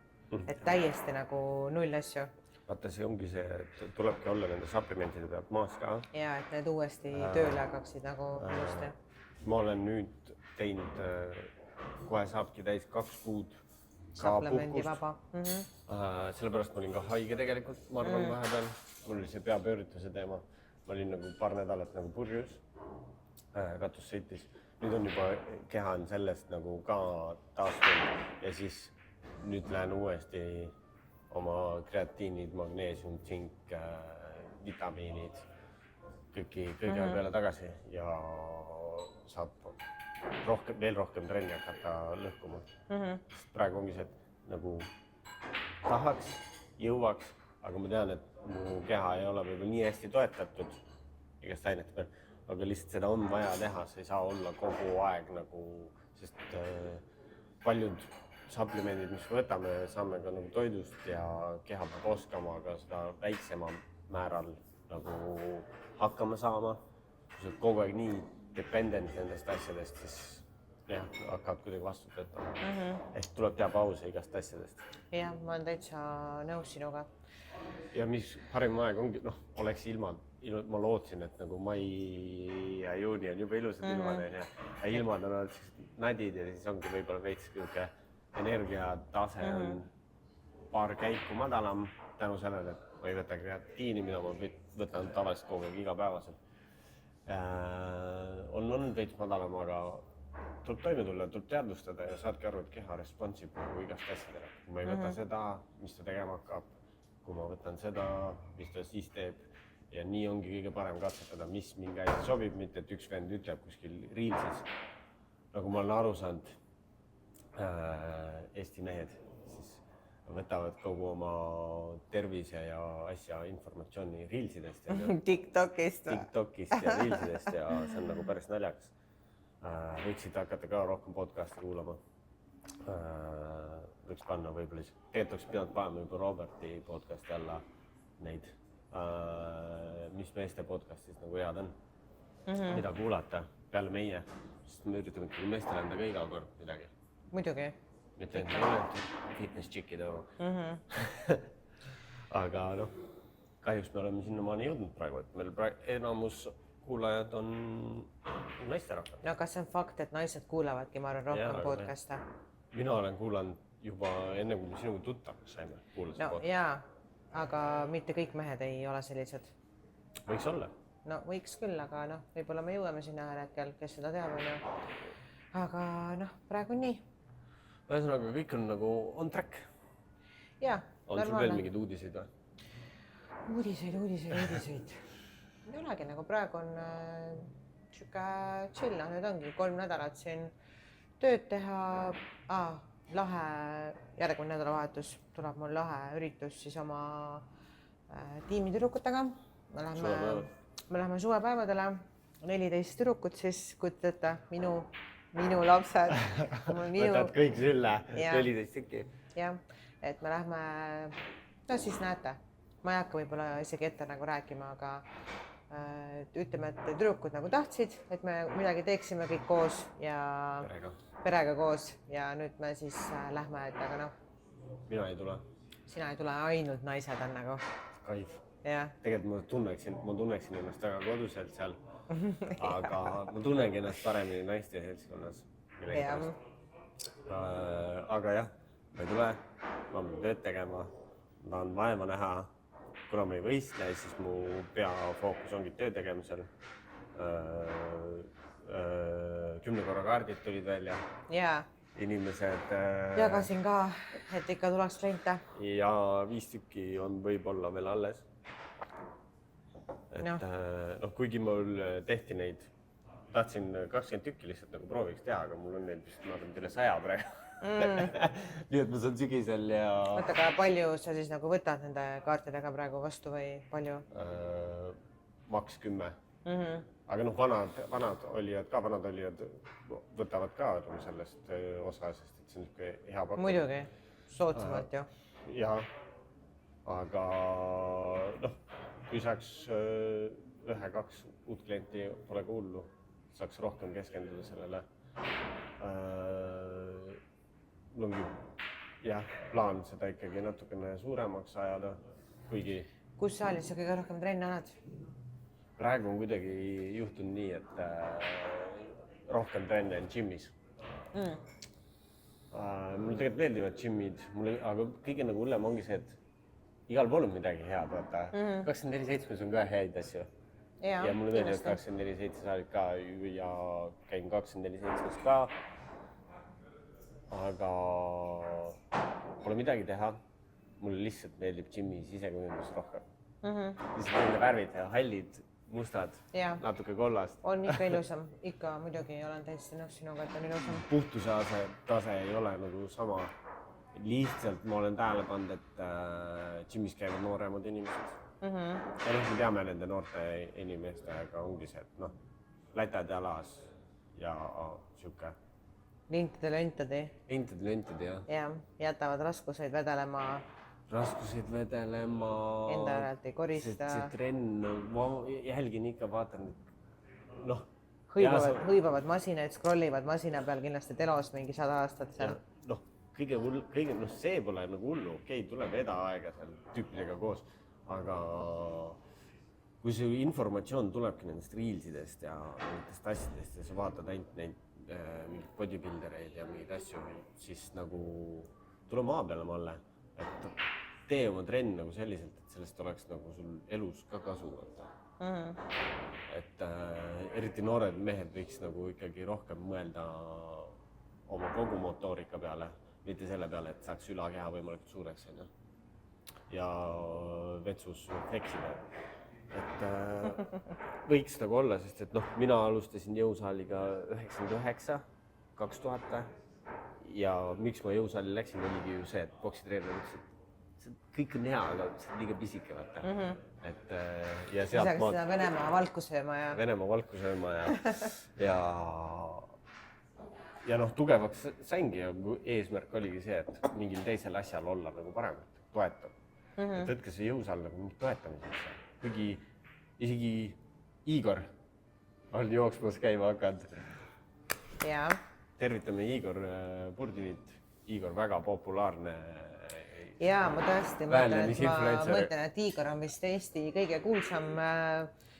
et täiesti nagu 0 asju. vaata, see ongi see, et tulebki olla nende supplementide pealt maas ka. ja et need uuesti tööle hakkaksid nagu ilusti. ma olen nüüd teinud, kohe saabki täis 2 kuud supplemendi vaba. Sellepärast ma olin ka haige tegelikult, ma arvan, vahepeal. mul oli see peapöörituse teema. ma olin nagu paar nädalat nagu purjus, katus sõitis. nüüd on juba, keha on sellest nagu ka taastunud ja siis nüüd lähen uuesti oma kreatiinid, magneesium, tsink, vitamiinid, kõige peale tagasi ja saab veel rohkem trenni hakata lõhkuma. praegu ongi see, et nagu tahaks, jõuaks, aga ma tean, et mu keha ei ole võib-olla nii hästi toetatud igast ainete peal, aga lihtsalt seda on vaja teha, sa ei saa olla kogu aeg nagu, sest paljud supplemendid, mis võtame, saame ka nagu toidust ja keha peab oskama ka seda väiksema määral nagu hakkama saama. kui sa oled kogu aeg nii dependent nendest asjadest, siis jah, hakkavad kuidagi vastu töötama. Ehk tuleb teha pause igast asjadest. jah, ma olen täitsa nõus sinuga. ja mis parim aeg ongi, noh, oleks ilmad, ma lootsin, et nagu mai ja juuni on juba ilusad ilmad ja ilmad on olnud nadid ja siis ongi võib-olla veits niisugune energiatase on paar käiku madalam tänu sellele, et ma ei võta kreatiini, mida ma võtan tavaliselt kogu aeg igapäevaselt. On olnud veits madalam, aga tuleb toime tulla, tuleb teadvustada ja saadki aru, et keha responsib nagu igast asjadele. kui ma ei võta seda, mis ta tegema hakkab, kui ma võtan seda, mis ta siis teeb ja nii ongi kõige parem katsetada, mis mingi asi sobib, mitte et üks vend ütleb kuskil Reelsis, nagu ma olen aru saanud, Eesti mehed siis võtavad kogu oma tervise ja asja informatsiooni Reelsidest ja TikTokist ja Reelsidest ja see on nagu päris naljakas. Võiksid hakata ka rohkem podcast'i kuulama. Võiks panna võib-olla, tegelikult oleks pidanud panema juba Roberti podcast'i alla neid, mis meeste podcast'is nagu head on, mida kuulata peale meie, sest me üritame ikkagi meestele anda ka iga kord midagi. Muidugi. mitte ainult fitness chick'ide oma. aga noh, kahjuks me oleme sinnamaani jõudnud praegu, et meil enamus kuulajad on naisterahvad. No kas see on fakt, et naised kuulavadki, ma arvan, rohkem podcast'e? Mina olen kuulanud juba enne, kui me sinuga tuttavaks saime, kuulasin podcast'e. Jaa, aga mitte kõik mehed ei ole sellised. Võiks olla. No võiks küll, aga noh, võib-olla me jõuame sinna ühel hetkel, kes seda teab, on. Aga noh, praegu nii. Ühesõnaga, kõik on nagu on track. Jaa, on sul veel mingeid uudiseid või? Uudiseid. Ei olegi, nagu praegu on siuke chill, nüüd ongi 3 nädalat siin tööd teha. Lahe, järgmine nädalavahetus tuleb mul lahe üritus siis oma tiimitüdrukutega. Me läheme suvepäevadele, 14 tüdrukut siis, kujutate, minu lapsed. Võtad kõik sülle, 14 tükki. jah, et me lähme, no siis näete, ma ei hakka võib-olla isegi ette nagu rääkima, aga ütleme, et tüdrukud nagu tahtsid, et me midagi teeksime kõik koos ja perega koos ja nüüd me siis lähme, et aga noh. Mina ei tule. Sina ei tule, ainult naised on nagu. Kaif. Jah. Tegelikult ma tunneksin ennast väga koduselt seal, aga ma tunnengi ennast paremini naiste seltskonnas. Aga jah, ma ei tule, ma pean tööd tegema, ma tahan vaeva näha. Kuna ma ei võistle, siis mu peafookus ongi töö tegemisel. 10 korra kaardid tulid välja. Jaa. Inimesed... Jagasin ka, et ikka tuleks kliente. Ja 5 tükki on võib-olla veel alles. Et kuigi mul tehti neid, tahtsin 20 tükki lihtsalt nagu prooviks teha, aga mul on neid vist, ma arvan, üle 100 praegu. Nii et ma saan sügisel ja... Võtta ka palju sa siis nagu võtad nende kaartidega praegu vastu või palju? Maks 10. Aga noh, vanad olijad võtavad ka sellest osa, sest et see on niisugune hea pakkumine. Muidugi, soodsamalt ju. Jah, aga noh, kui saaks 1-2 uut klienti, pole ka hullu, saaks rohkem keskenduda sellele. Mul ongi plaan seda ikkagi natukene suuremaks ajada, kuigi... Kus saalis sa kõige rohkem trenne annad? Praegu on kuidagi juhtunud nii, et rohkem trenne on gymmis. Mulle tegelikult meeldivad gymmid, aga kõige nagu hullem ongi see, et igal pool on midagi head, vaata. 24/7 on ka häid asju. Ja mulle meeldivad 24/7 saalid ka ja käin 24/7 ka. Aga pole midagi teha. Mulle lihtsalt meeldib gymmi sisekujundus rohkem. Lihtsalt nende värvid ja hallid, mustad, natuke kollast. On ikka ilusam. Ikka muidugi olen täiesti nõus sinuga, et on ilusam. Puhtuse tase ei ole nagu sama. Lihtsalt ma olen tähele pannud, et gymmis käivad nooremad inimesed. Ja me teame nende noorte inimestega ongi see, et lätad jalas ja siuke. Lintade, jah. Ja jätavad raskuseid vedelema. Enda järelt ei korista. See trenn, ma jälgin ikka, vaatan, hõibavad masinaid, scrollivad masina peal kindlasti telos mingi 100 aastat seal. See pole nagu hullu, okei, tuleb edaaega seal tüüpidega koos, aga kui see informatsioon tulebki nendest reelsidest ja nendest asjadest ja sa vaatad ainult neid mingid bodybuildereid ja mingeid asju, siis nagu tule maa peale malle, et tee oma trenn nagu selliselt, et sellest oleks nagu sul elus ka kasu. Et eriti noored mehed võiks nagu ikkagi rohkem mõelda oma kogu motoorika peale, mitte selle peale, et saaks ülakeha võimalikult suureks ja vetsus fleksida. Et võiks nagu olla, sest et mina alustasin jõusaaliga 99, 2000 ja miks ma jõusaali läksin, oligi ju see, et boksitreener ütles, et kõik on hea, aga see on liiga pisike, vaata. Et ja sealt ma... Seda Venemaa valku sööma ja tugevaks saingi ja eesmärk oligi see, et mingil teisel asjal olla nagu parem, toetab. Et võtke see jõusaal nagu mingit toetamiseks. Kuigi isegi Igor on jooksmas käima hakanud. Tervitame Igor Burdinit. Igor väga populaarne. Jaa, ma tõesti mõtlen, et Igor on vist Eesti kõige kuulsam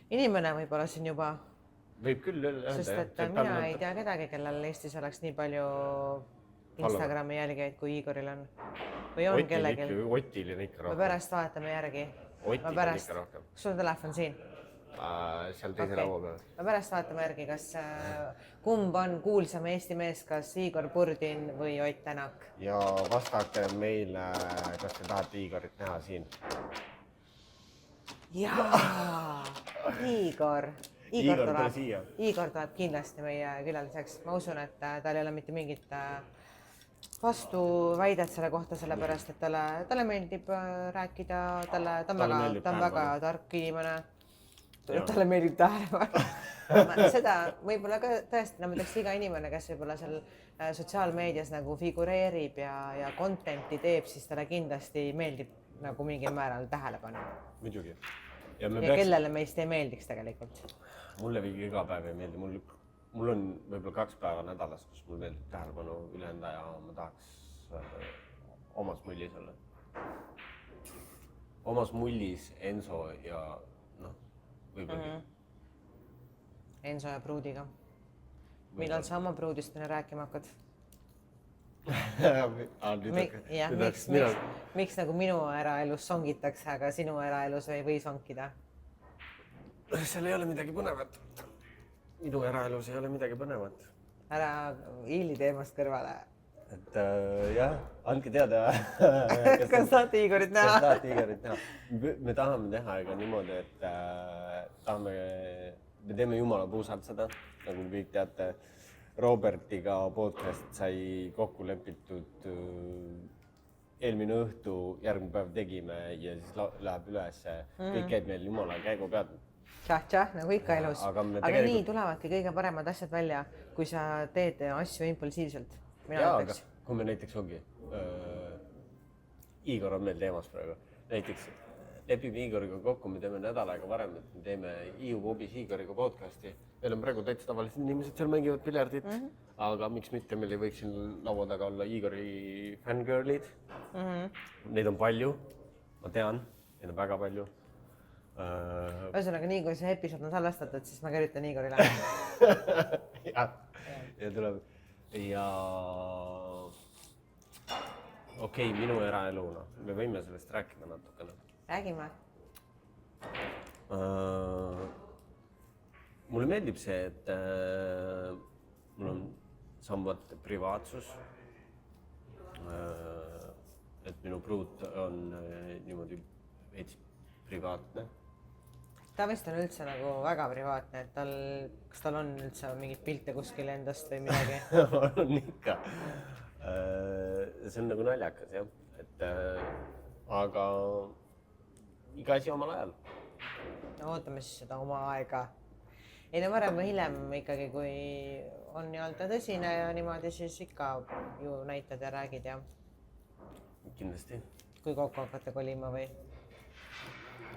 inimene võib-olla siin juba. Võib küll öelda. Sest et mina ei tea kedagi, kellel Eestis oleks nii palju Instagrami jälgijaid, kui Igoril on. Või on kellegil? Otil on ikka rohkem. Me pärast vaatame järgi. Otil on ikka rohkem. Kus on telefon siin? Seal teise laua peal. Me pärast vaatame järgi, kas kumb on kuulsam Eesti mees, kas Igor Burdin või Ott Tänak. Ja vastake meile, kas te tahate Igorit näha siin. Jaa, Igor. Igor tuleb siia. Igor tuleb kindlasti meie külaliseks. Ma usun, et tal ei ole mitte mingit vastuväidet selle kohta, sellepärast, et talle meeldib rääkida, ta on väga tark inimene. Talle meeldib tähelepanu. seda võib-olla ka tõesti, no ma ütleks iga inimene, kes võib-olla seal sotsiaalmeedias nagu figureerib ja content'i teeb, siis talle kindlasti meeldib nagu mingil määral tähelepanu. Muidugi. Ja kellele meist ei meeldiks tegelikult? Mulle viigi iga päev ei meeldi. Mul on võib-olla 2 päeva nädalas, kus mul meeldib tähelepanu üle enda ja ma tahaks omas mullis olla. Omas mullis Enso ja noh, võib-olla. Enso ja pruudiga. Millal sa oma pruudist rääkima hakkad? Miks nagu minu äraelus songitakse, aga sinu äraelus ei või sonkida? Seal ei ole midagi põnevat. Minu äraelus ei ole midagi põnevat. Ära hiili teemast kõrvale. Et jah, andke teada. Kas tahate Igorit näha? Me tahame teha ega niimoodi, et me teeme Jumala puusalt seda, nagu kõik teate. Robertiga podcast sai kokku lepitud eelmine õhtu, järgmine päev tegime ja siis läheb üles. Kõik käib meil Jumala käigu pealt. Tšah, nagu ikka elus. Aga nii tulevadki kõige paremad asjad välja, kui sa teed asju impulsiivselt. Jaa, aga kui me näiteks ongi, Igor on meil teemas praegu, näiteks lepime Igoriga kokku, me teeme nädal aega varem, et me teeme EU-Bobis Igoriga podcasti. Meil on praegu täitsa tavalised inimesed seal mängivad piljardit, aga miks mitte meil ei võiks siin laua taga olla Igori fangirlid. Neid on palju, ma tean, neid on väga palju. Ühesõnaga nii, kui see episood on salvestatud, siis ma kirjutan Igorile. Ja tuleb. Ja okei, minu eraeluna. Me võime sellest rääkida natukene. Räägime. Mulle meeldib see, et mul on sambat privaatsus. Et minu pruut on niimoodi veits privaatne. Ta vist on üldse nagu väga privaatne, et kas tal on üldse mingid pilte kuskil endast või midagi? On ikka. See on nagu naljakas, jah. Et, aga iga asi omal ajal. No ootame siis seda oma aega. Ei no varem või hiljem ikkagi, kui on nii-öelda tõsine ja niimoodi, siis ikka ju näitad ja räägid ja... Kindlasti. Kui kokku hakkate kolima või?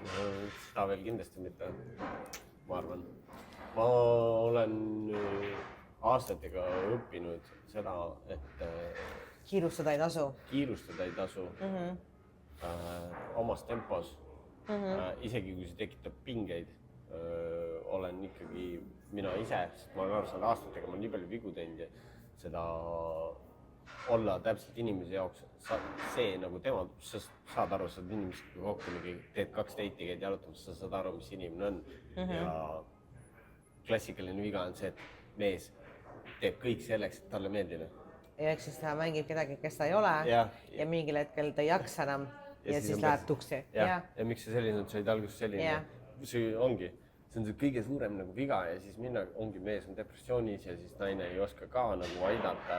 Seda veel kindlasti mitte, ma arvan. Ma olen aastatega õppinud seda, et... Kiirustada ei tasu. Kiirustada ei tasu. Omas tempos. Isegi kui see tekitab pingeid, olen ikkagi mina ise, sest ma olen aru aastatega, ma olen nii palju vigu teinud ja seda olla täpselt inimese jaoks see nagu tema, sa saad aru, sa oled inimesega kokku, teed 2 date'i, käid jalutamas, sa saad aru, mis inimene on. Ja klassikaline viga on see, et mees teeb kõik selleks, et talle meeldida. Ja eks siis ta mängib kedagi, kes ta ei ole ja mingil hetkel ta ei jaksa enam ja siis läheb tuksi. Ja miks sa selline on, sa olid alguses selline, see ongi. See on see kõige suurem nagu viga ja siis minna ongi mees on depressioonis ja siis naine ei oska ka nagu aidata.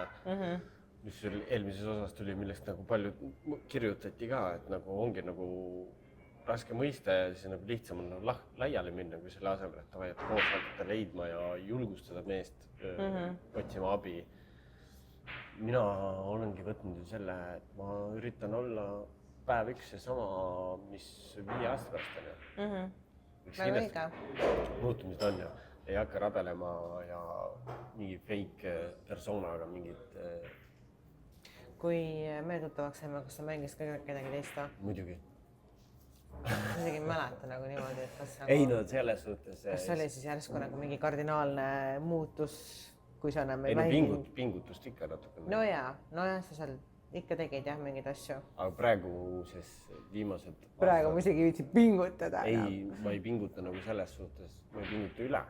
Mis eelmises osas tuli, millest nagu palju kirjutati ka, et nagu ongi nagu raske mõista ja siis nagu lihtsam on nagu laiali minna, kui selle asemel, et tavai, et koos hakata leidma ja julgustada meest otsima abi. Mina olengi võtnud ju selle, et ma üritan olla päev üks ja sama, mis 5 aasta pärast on. Väga õiga. Muutumised on ju, ei hakka rabelema ja mingi fake persoonaga mingid... Kui me tuttavaks saime, kas sa mängis ka kedagi teist? Muidugi. Isegi mäleta nagu niimoodi, et kas... Ei no selles suhtes... Kas oli siis järsku nagu mingi kardinaalne muutus, kui sa enam ei mänginud? Pingutust ikka natuke. No jaa, sa seal ikka tegid jah mingeid asju. Aga praegu siis viimased... Praegu ma isegi viitsin pingutada. Ei, ma ei pinguta nagu selles suhtes, ma ei pinguta üle.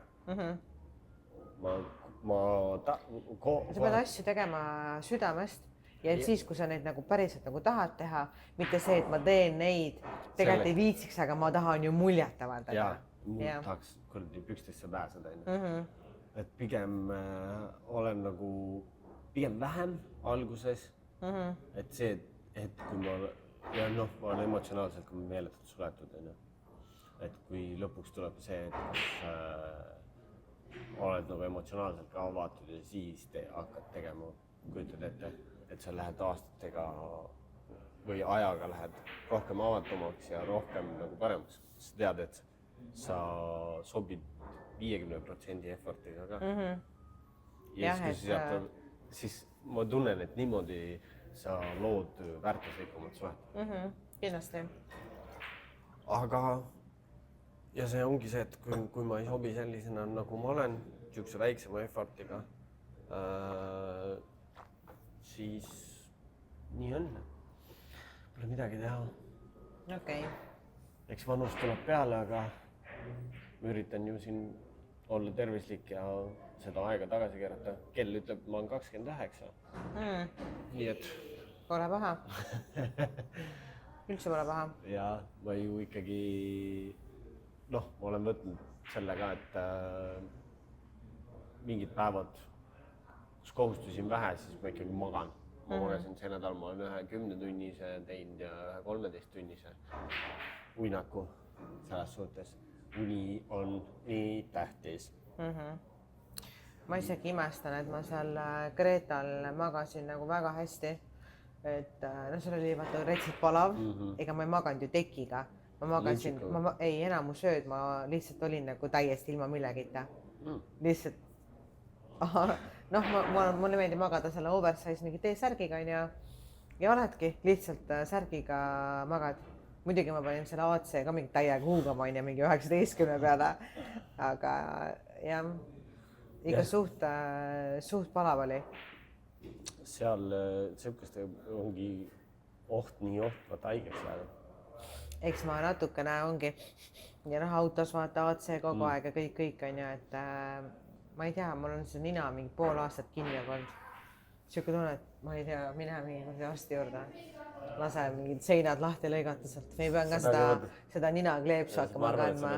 Sa pead asju tegema südamest ja siis, kui sa neid nagu päriselt nagu tahad teha, mitte see, et ma teen neid, tegelikult ei viitsiks, aga ma tahan ju muljet avaldada. Jaa, tahaks kurdi pükstesse pääseda. Et pigem olen nagu, pigem vähem alguses. Et see, et kui ma, ja noh, ma olen emotsionaalselt, kui ma meeletult suletud, et kui lõpuks tuleb see, et oled nagu emotsionaalselt ka avatud ja siis hakkad tegema, kujutad ette, et sa lähed aastatega või ajaga lähed rohkem avatumaks ja rohkem nagu paremaks. Sa tead, et sa sobid 50% effortiga ka. Ja siis ma tunnen, et niimoodi sa lood väärtuslikumat suhet. Kindlasti. Aga ja see ongi see, et kui ma ei sobi sellisena, nagu ma olen, niisuguse väiksema effortiga, siis nii on. Pole midagi teha. Okei. Eks vanus tuleb peale, aga ma üritan ju siin olla tervislik ja seda aega tagasi keerata. Kell ütleb, ma olen 29. Nii et... Pole paha. Üldse pole paha. Ja ma ju ikkagi... ma olen võtnud selle ka, et mingid päevad, kus kohustusi on vähe, siis ma ikkagi magan. Ma magasin see nädal, ma olen ühe 10-tunnise teinud ja ühe 13-tunnise uinaku selles suhtes. Uni on nii tähtis. Ma isegi imestan, et ma seal Kreetal magasin nagu väga hästi. Et seal oli vaata retselt palav, ega ma ei maganud ju tekiga. Ma magasin, ei enamus ööd, ma lihtsalt olin nagu täiesti ilma millegita. Lihtsalt, mulle meeldib magada selle oversize mingi T-särgiga ja oledki lihtsalt särgiga magad. Muidugi ma panin selle AC ka mingi täiega huugama mingi 19 peale, aga jah, ikka suht palav oli. Seal sihukeste ongi nii ohtvat haigeks jääda. Eks ma natukene ongi ja autos vaata AC kogu aeg ja kõik on ju, et ma ei tea, mul on see nina mingi pool aastat kinni olnud. Siuke tunne, et ma ei tea, mine mingi arsti juurde. Lase mingid seinad lahti lõigata sealt. Me pean ka seda nina kleepsu hakkama kandma.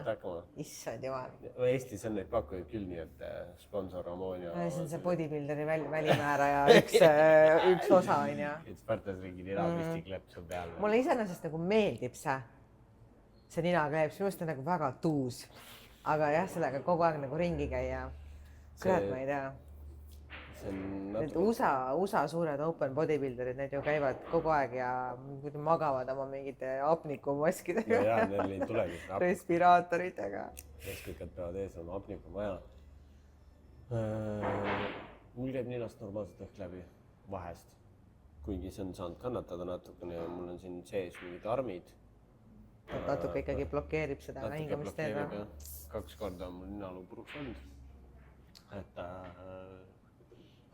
Issand jumal. Eestis on neid pakkujaid küll nii, et sponsor Ammonia. See on see bodybuilderi välimääraja üks osa on ju. Et Spartas ringi ninapisti kleepsu peal. Mulle iseenesest nagu meeldib see nina kleeps. Minust on nagu väga tuus. Aga jah, sellega kogu aeg nagu ringi käia. Kurat, ma ei tea. Need USA suured open bodybuilderid, need ju käivad kogu aeg ja magavad oma mingite apnikumaskidega. Ja neil ei tulegi. Respiraatoritega. Keskvikad peavad ees on apnikumaja. Mul käib ninast normaalselt õhk läbi vahest. Kuigi see on saanud kannatada natukene ja mul on siin sees mingid armid. Natuke ikkagi blokeerib seda hingamist. 2 korda on mul ninaluu puruks olnud.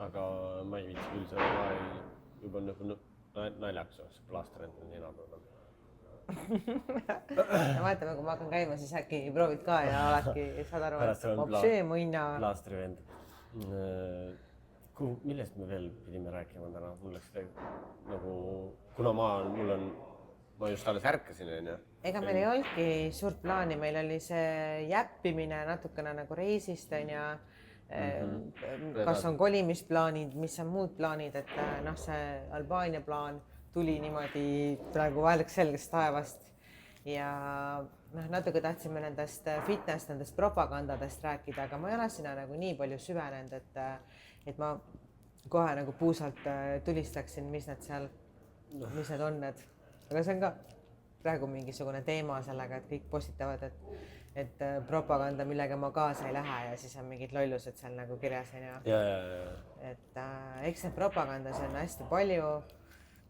Aga ma ei viitsi küll seda juba nagu naljaks oleks plaaster endal nina peal. Vaatame, kui ma hakkan käima, siis äkki proovid ka ja oledki, saad aru, et vapšee mõina. Plaastri vend. Millest me veel pidime rääkima täna? Mul läks nagu, kuna ma just alles ärkasin, on ju. Ega meil ei olnudki suurt plaani, meil oli see jäppimine natukene nagu reisist, on ju. Kas on kolimisplaanid, mis on muud plaanid, et see Albaania plaan tuli niimoodi praegu vahelaks selgest taevast ja natuke tahtsime nendest fitness, nendest propagandadest rääkida, aga ma ei ole sinna nagu nii palju süvenenud, et ma kohe nagu puusalt tulistaksin, mis need on need. Aga see on ka praegu mingisugune teema sellega, et kõik postitavad, et propaganda, millega ma kaasa ei lähe ja siis on mingid lollused seal nagu kirjas. Et eks need propagandas on hästi palju,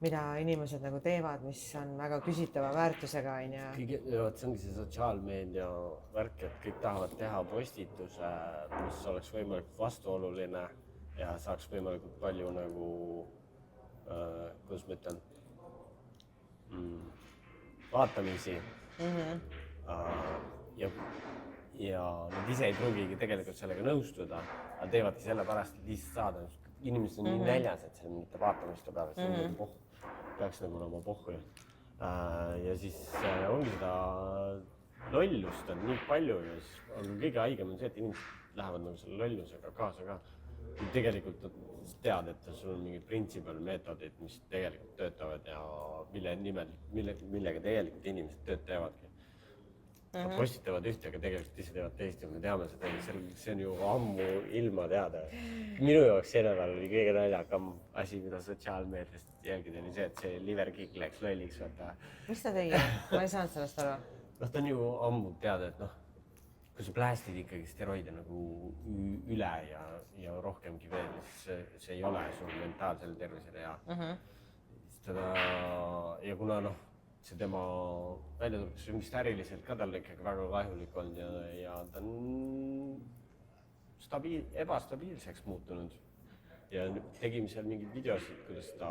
mida inimesed nagu teevad, mis on väga küsitava väärtusega. See ongi see sotsiaalmeedia värk, et kõik tahavad teha postituse, mis oleks võimalikult vastuoluline ja saaks võimalikult palju nagu, kuidas ma ütlen, vaatamisi. Ja nad ise ei pruugigi tegelikult sellega nõustuda, aga teevadki sellepärast, et lihtsalt saada. Inimesed on nii näljased seal mingite vaatamiste peale, et peaks nagu olema pohhu. Ja siis ongi seda lollust on nii palju ja siis kõige haigem on see, et inimesed lähevad nagu selle lollusega kaasa ka. Tegelikult tead, et sul on mingid printsipalmeetodid, mis tegelikult töötavad ja millega tegelikult inimesed tööd teevadki. Nad postitavad ühte, aga tegelikult ise teevad teist ja me teame seda, see on ju ammu ilma teada. Minu jaoks see nädal oli kõige naljakam asi, mida sotsiaalmeediast jälgida, oli see, et see Liver King läks lolliks, vaata. Mis ta tegi? Ma ei saanud sellest aru. Noh, ta on ju ammu teada, et noh, kui sa plästid ikkagi steroide nagu üle ja rohkemgi veel, siis see ei ole sul mentaalsele tervisele hea. Ja kuna noh, see tema väljatuleks mingist äriliselt ka tal ikkagi väga kahjulik on ja ta on ebastabiilseks muutunud. Ja tegime seal mingid videosid, kuidas ta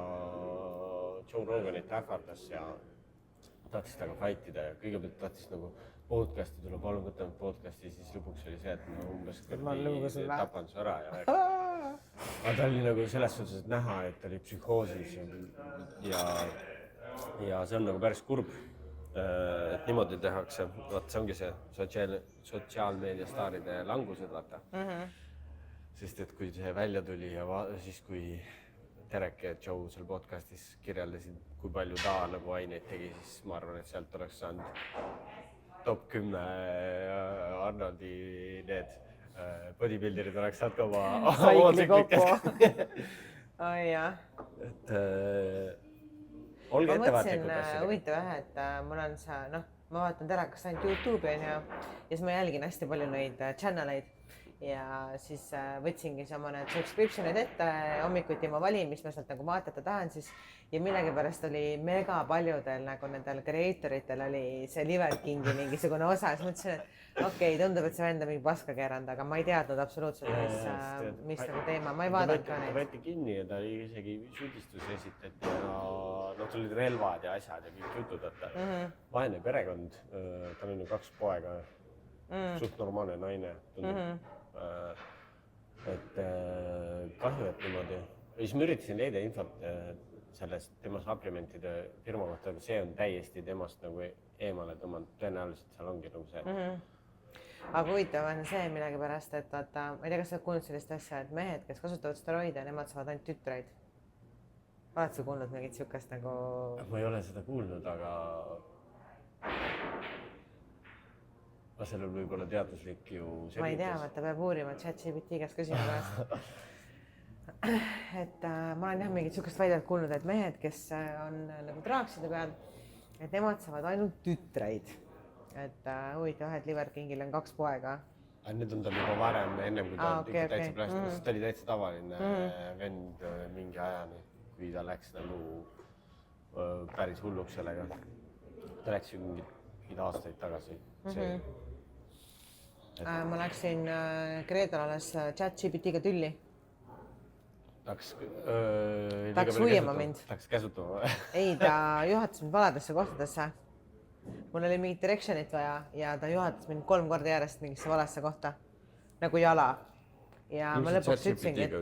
Joe Roganit ähvardas ja tahtis taga fightida ja kõigepealt tahtis nagu podcasti tulla, palun võtame podcasti, siis lõpuks oli see, et no umbes tapan su ära ja aga ta oli nagu selles suhtes, et näha, et ta oli psühhoosis ja see on nagu päris kurb, et niimoodi tehakse. Vaat see ongi see sotsiaalmeedia staaride langused, vaata. Sest et kui see välja tuli ja siis kui Terek ja Joe seal podcastis kirjeldasid, kui palju ta nagu aineid tegi, siis ma arvan, et sealt oleks saanud top 10 Arnoldi need bodybuilderid oleks saanud ka oma tsüklikest. Oi jah. Et olge ettevaatlikud asjadega. Huvitav jah, et mul on see, noh, ma vaatan Terekast ainult YouTube'i on ju ja siis ma jälgin hästi palju neid channeleid ja siis võtsingi sama need subscription'id ette hommikuti ma valin, mis ma sealt nagu vaatata tahan siis ja millegipärast oli mega paljudel nagu nendel creatoritel oli see Liver Kingi mingisugune osa, siis mõtlesin, et okei, tundub, et see vend on mingi paska keeranud, aga ma ei teadnud absoluutselt, mis nagu teema, ma ei vaadanud ka neid. Ta võeti kinni ja ta isegi süüdistus esitati ja no tulid relvad ja asjad ja kõik jutud, et vaene perekond, tal on ju 2 poega, suht normaalne naine tundub. Et kahju, et niimoodi. Ja siis ma üritasin leida infot sellest tema supplementide firma kohta, aga see on täiesti temast nagu eemale tõmmanud. Tõenäoliselt seal ongi nagu see. Aga huvitav on see millegipärast, et vaata, ma ei tea, kas sa oled kuulnud sellist asja, et mehed, kes kasutavad steroide, nemad saavad ainult tütreid. Oled sa kuulnud mingit sihukest nagu... Ma ei ole seda kuulnud, aga sellel võib olla teaduslik ju selgitus. Ma ei tea, vaata peab uurima ChatGPT käest küsima pärast. Et ma olen jah mingit sihukest väidet kuulnud, et mehed, kes on nagu traakside peal, et nemad saavad ainult tütreid. Et huvitav, et Liver Kingil on 2 poega. Need on tal juba varem, ennem kui ta täitsa plästis, ta oli täitsa tavaline vend mingi ajani, kui ta läks nagu päris hulluks sellega. Ta läks ju mingid aastaid tagasi. Ma läksin Kreedal alles ChatGPT-ga tülli. Tahaks huiema mind. Tahaks käsutama. Ei, ta juhatas mind valadesse kohtadesse. Mul oli mingit directionit vaja ja ta juhatas mind 3 korda järjest mingisse valasse kohta. Nagu jala. Ja ma lõpuks ütlesingi, et...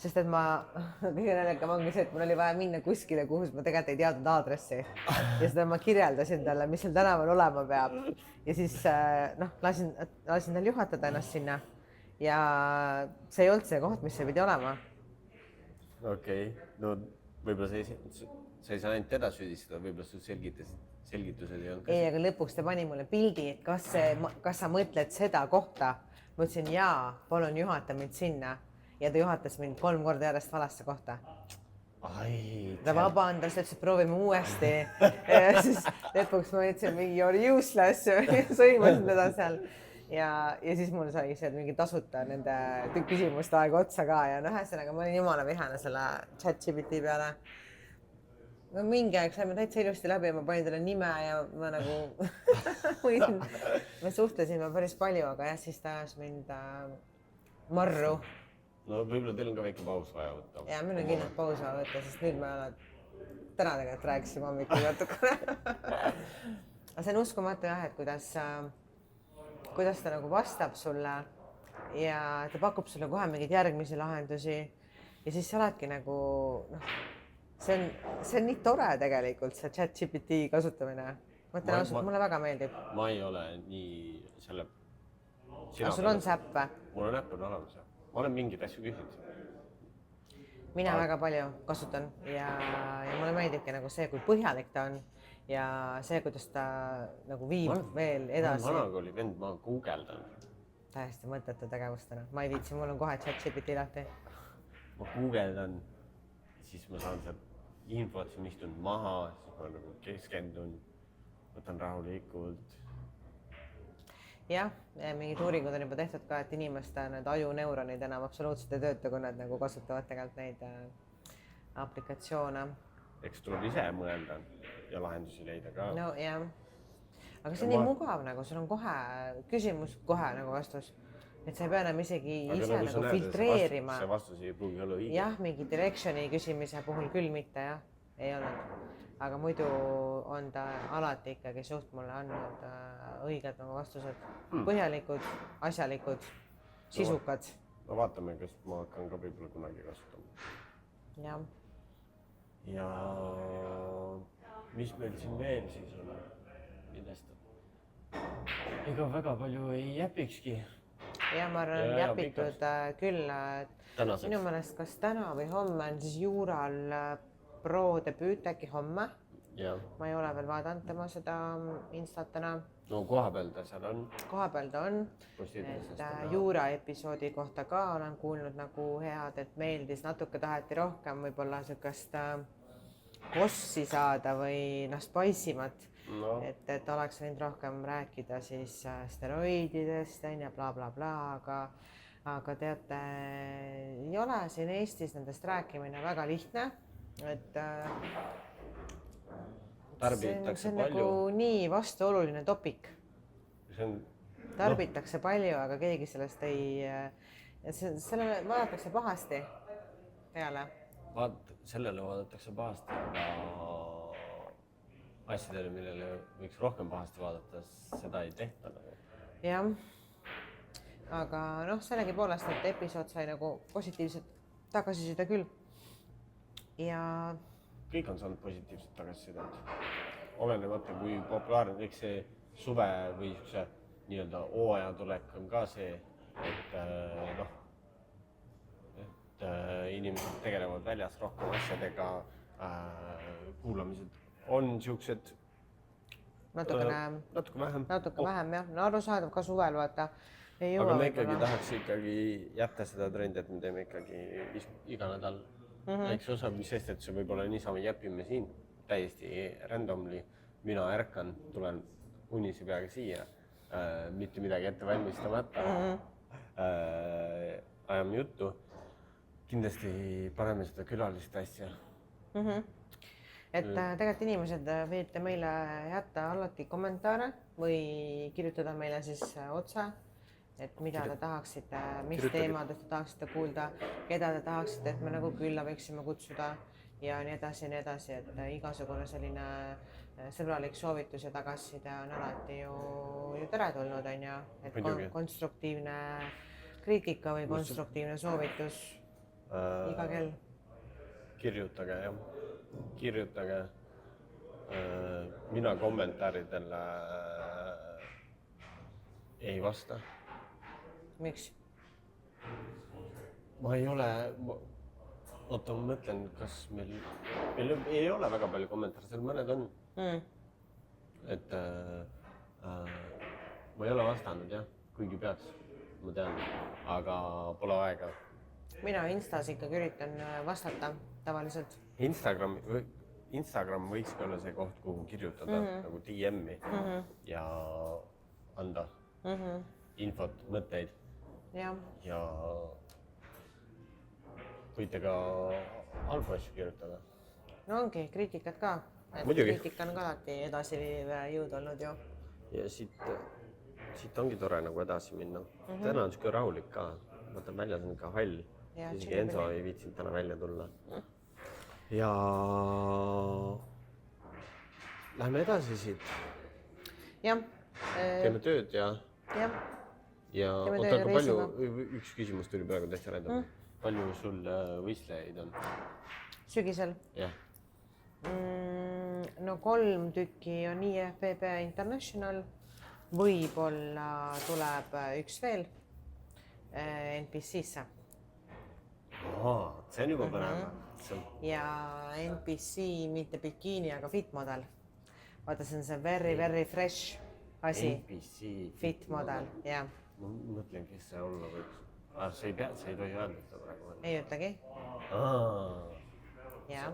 Sest et ma, kõige naljakam ongi see, et mul oli vaja minna kuskile, kuhu ma tegelikult ei teadnud aadressi. Ja seda ma kirjeldasin talle, mis seal tänaval olema peab. Ja siis lasin tal juhatada ennast sinna. Ja see ei olnud see koht, mis see pidi olema. Okei, no võib-olla sa ei saa ainult teda süüdistada, võib-olla su selgitused ei olnud. Ei, aga lõpuks ta pani mulle pildi, et kas sa mõtled seda kohta. Ma ütlesin, jaa, palun juhata mind sinna. Ja ta juhatas mind 3 korda järjest valasse kohta. Ta vabandas, ütles, et proovime uuesti. Ja siis lõpuks ma ütlesin mingi you're useless, sõimasin teda seal. Ja siis mul sai see mingi tasuta nende küsimuste aeg otsa ka. Ja ühesõnaga ma olin jumala vihane selle ChatGPT peale. Mingi aeg saime täitsa ilusti läbi ja ma panin talle nime ja ma nagu... Me suhtlesime päris palju, aga jah, siis ta ajas mind marru. No võib-olla teil on ka väike paus vaja võtta. Ja, meil on kindlalt paus vaja võtta, sest nüüd me täna tegelikult rääkisime hommikul natukene. Aga see on uskumatu jah, et kuidas ta nagu vastab sulle ja ta pakub sulle kohe mingeid järgmisi lahendusi ja siis sa oledki nagu, see on nii tore tegelikult, see ChatGPT kasutamine. Mõtlen ausalt, mulle väga meeldib. Ma ei ole nii selle... Aga sul on see äpp või? Mul on äpp on olemas. Ma olen mingid asju küsinud. Mina väga palju kasutan ja mulle meeldibki nagu see, kui põhjalik ta on ja see, kuidas ta nagu viib veel edasi. vanakooli vend, ma guugeldan. Täiesti mõttetu tegevustena. Ma ei viitsi, mul on kohe ChatGPT lahti. Ma guugeldan, siis ma saan sealt infot, siis ma istun maha, siis ma nagu keskendun, võtan rahulikult. Jah, mingid uuringud on juba tehtud ka, et inimeste need ajuneuronid enam absoluutselt ei tööta, kui nad nagu kasutavad tegelikult neid aplikatsioone. Eks tuleb ise mõelda ja lahendusi leida ka. No jah, aga see on nii mugav, nagu sul on kohe küsimus, kohe nagu vastus. Et sa ei pea enam isegi ise nagu filtreerima. See vastus ei pruugi olla õige. Jah, mingi directioni küsimise puhul küll mitte, jah, ei olnud. Aga muidu on ta alati ikkagi suht mulle andnud õiged nagu vastused. Põhjalikud, asjalikud, sisukad. No vaatame, kas ma hakkan ka võib-olla kunagi kasutama. Jah. Ja mis meil siin veel siis on? Millest? Ega väga palju ei jäpikski. Ja ma arvan, jäpitud küll. Tänaseks. Minu meelest kas täna või homme on siis Juural Pro debüüt äkki homme. Ja. Ma ei ole veel vaadanud tema seda Instat täna. No kohapeal ta seal on. Kohapeal ta on. Et Juura episoodi kohta ka olen kuulnud nagu head, et meeldis, natuke taheti rohkem võib-olla sükast kossi saada või spice'imat. No. Et oleks võinud rohkem rääkida siis steroididest ja bla, aga teate, ei ole siin Eestis nendest rääkimine väga lihtne, et tarbitakse see on palju. nagu nii vastuoluline topik. Tarbitakse palju, aga keegi sellest ei, sellele vaadatakse pahasti peale. Sellele vaadatakse pahasti, aga asjadele, millele võiks rohkem pahasti vaadata, seda ei tehta. Jah, aga sellegi poolest, et episood sai nagu positiivset tagasiside küll. Ja kõik on saanud positiivset tagasisidet. Olenemata, kui populaarne, eks see suve või see nii-öelda hooaja tulek on ka see, et inimesed tegelevad väljas rohkem asjadega, kuulamised on siuksed natuke vähem, jah. No arusaadav ka suvel, vaata. Aga me ikkagi tahaks jätta seda trendi, et me teeme ikkagi iga nädal väikse osa, mis sest, et see võib olla niisama jäpime siin täiesti randomly. Mina ärkan, tulen unise peaga siia, mitte midagi ette valmistamata. Ajame juttu. Kindlasti paneme seda külaliste asja. Et tegelikult inimesed võite meile jätta alati kommentaare või kirjutada meile siis otse, et mida te tahaksite, mis teemadest te tahaksite kuulda, keda te tahaksite, et me nagu külla võiksime kutsuda ja nii edasi, et igasugune selline sõbralik soovitus ja tagasiside on alati ju teretulnud, on ju, et konstruktiivne kriitika või konstruktiivne soovitus iga kell. Kirjutage, jah. Kirjutage. Mina kommentaaridele ei vasta. Miks? Ma ei ole, oota, ma mõtlen, kas meil ei ole väga palju kommentaare, seal mõned on. Et ma ei ole vastanud, jah, kuigi peaks, ma tean, aga pole aega. Mina Instas ikkagi üritan vastata tavaliselt. Instagram võikski olla see koht, kuhu kirjutada nagu DM-i ja anda infot, mõtteid. Ja võite ka halbu asju kirjutada. No ongi, kriitikat ka. Kriitika on ka alati edasi jõud olnud ju. Ja siit ongi tore nagu edasi minna. Täna on siuke rahulik ka. Vaata, väljas on ka hall. Isegi Enzo ei viitsinud täna välja tulla. Ja läheme edasi siit. Jah. Teeme tööd ja oota, aga palju, üks küsimus tuli praegu täitsa random. Palju sul võistlejaid on? Sügisel? Jah. No 3 tükki on IFBB International. Võib-olla tuleb üks veel NPC-sse. See on juba põnev. Ja NPC mitte bikini, aga fit model. vaata, see on see very fresh asi, NPC fit model, jah. ma mõtlen, kes see olla võiks. Sa ei tohi öelda seda praegu. Ei ütlegi. Jah.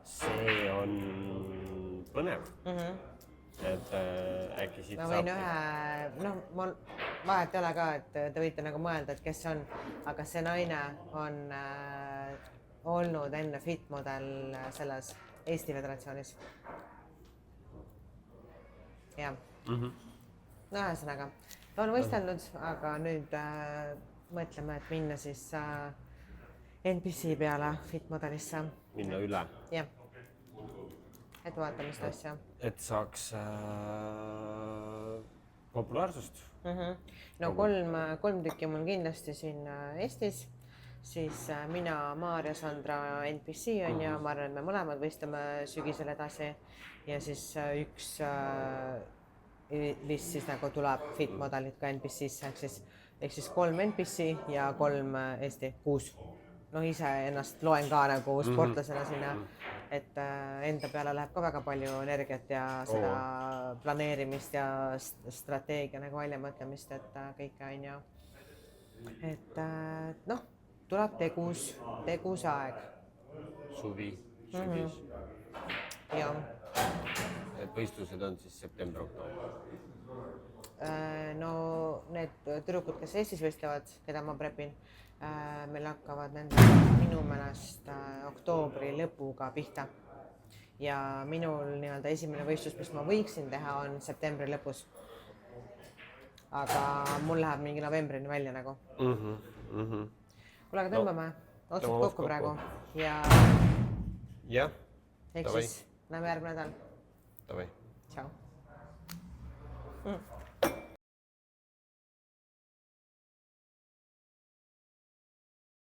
See on põnev. Et äkki siit ma võin mul vahet ei ole ka, et te võite nagu mõelda, et kes see on, aga see naine on olnud enne fit model selles Eesti Föderatsioonis. Jah. No ühesõnaga, ta on võistelnud, aga nüüd mõtleme, et minna siis NPC peale fit modelisse. Minna üle. Jah. Et vaatame seda asja. Et saaks populaarsust. No kolm tükki mul kindlasti siin Eestis. Siis mina, Maarja, Sandra, NPC on ja ma arvan, et me mõlemad võistleme sügisel edasi. Ja siis üks vist siis nagu tuleb fit modelit ka NPC-sse, ehk siis 3 NPC ja 3 Eesti, 6. No ise ennast loen ka nagu sportlasena sinna, et enda peale läheb ka väga palju energiat ja seda planeerimist ja strateegia nagu väljamõtlemist, et kõike on ju. Et noh, tuleb T6 aeg. Sügis. Jah. Et võistlused on siis september-oktoober? No need tüdrukud, kes Eestis võistlevad, keda ma prepin, meil hakkavad nende minu meelest oktoobri lõpuga pihta. Ja minul nii-öelda esimene võistlus, mis ma võiksin teha, on septembri lõpus. Aga mul läheb mingi novembrini välja nagu. Kuule, aga tõmbame otsad kokku praegu ja eks siis näeme järgmine nädal. Davai. Tšau.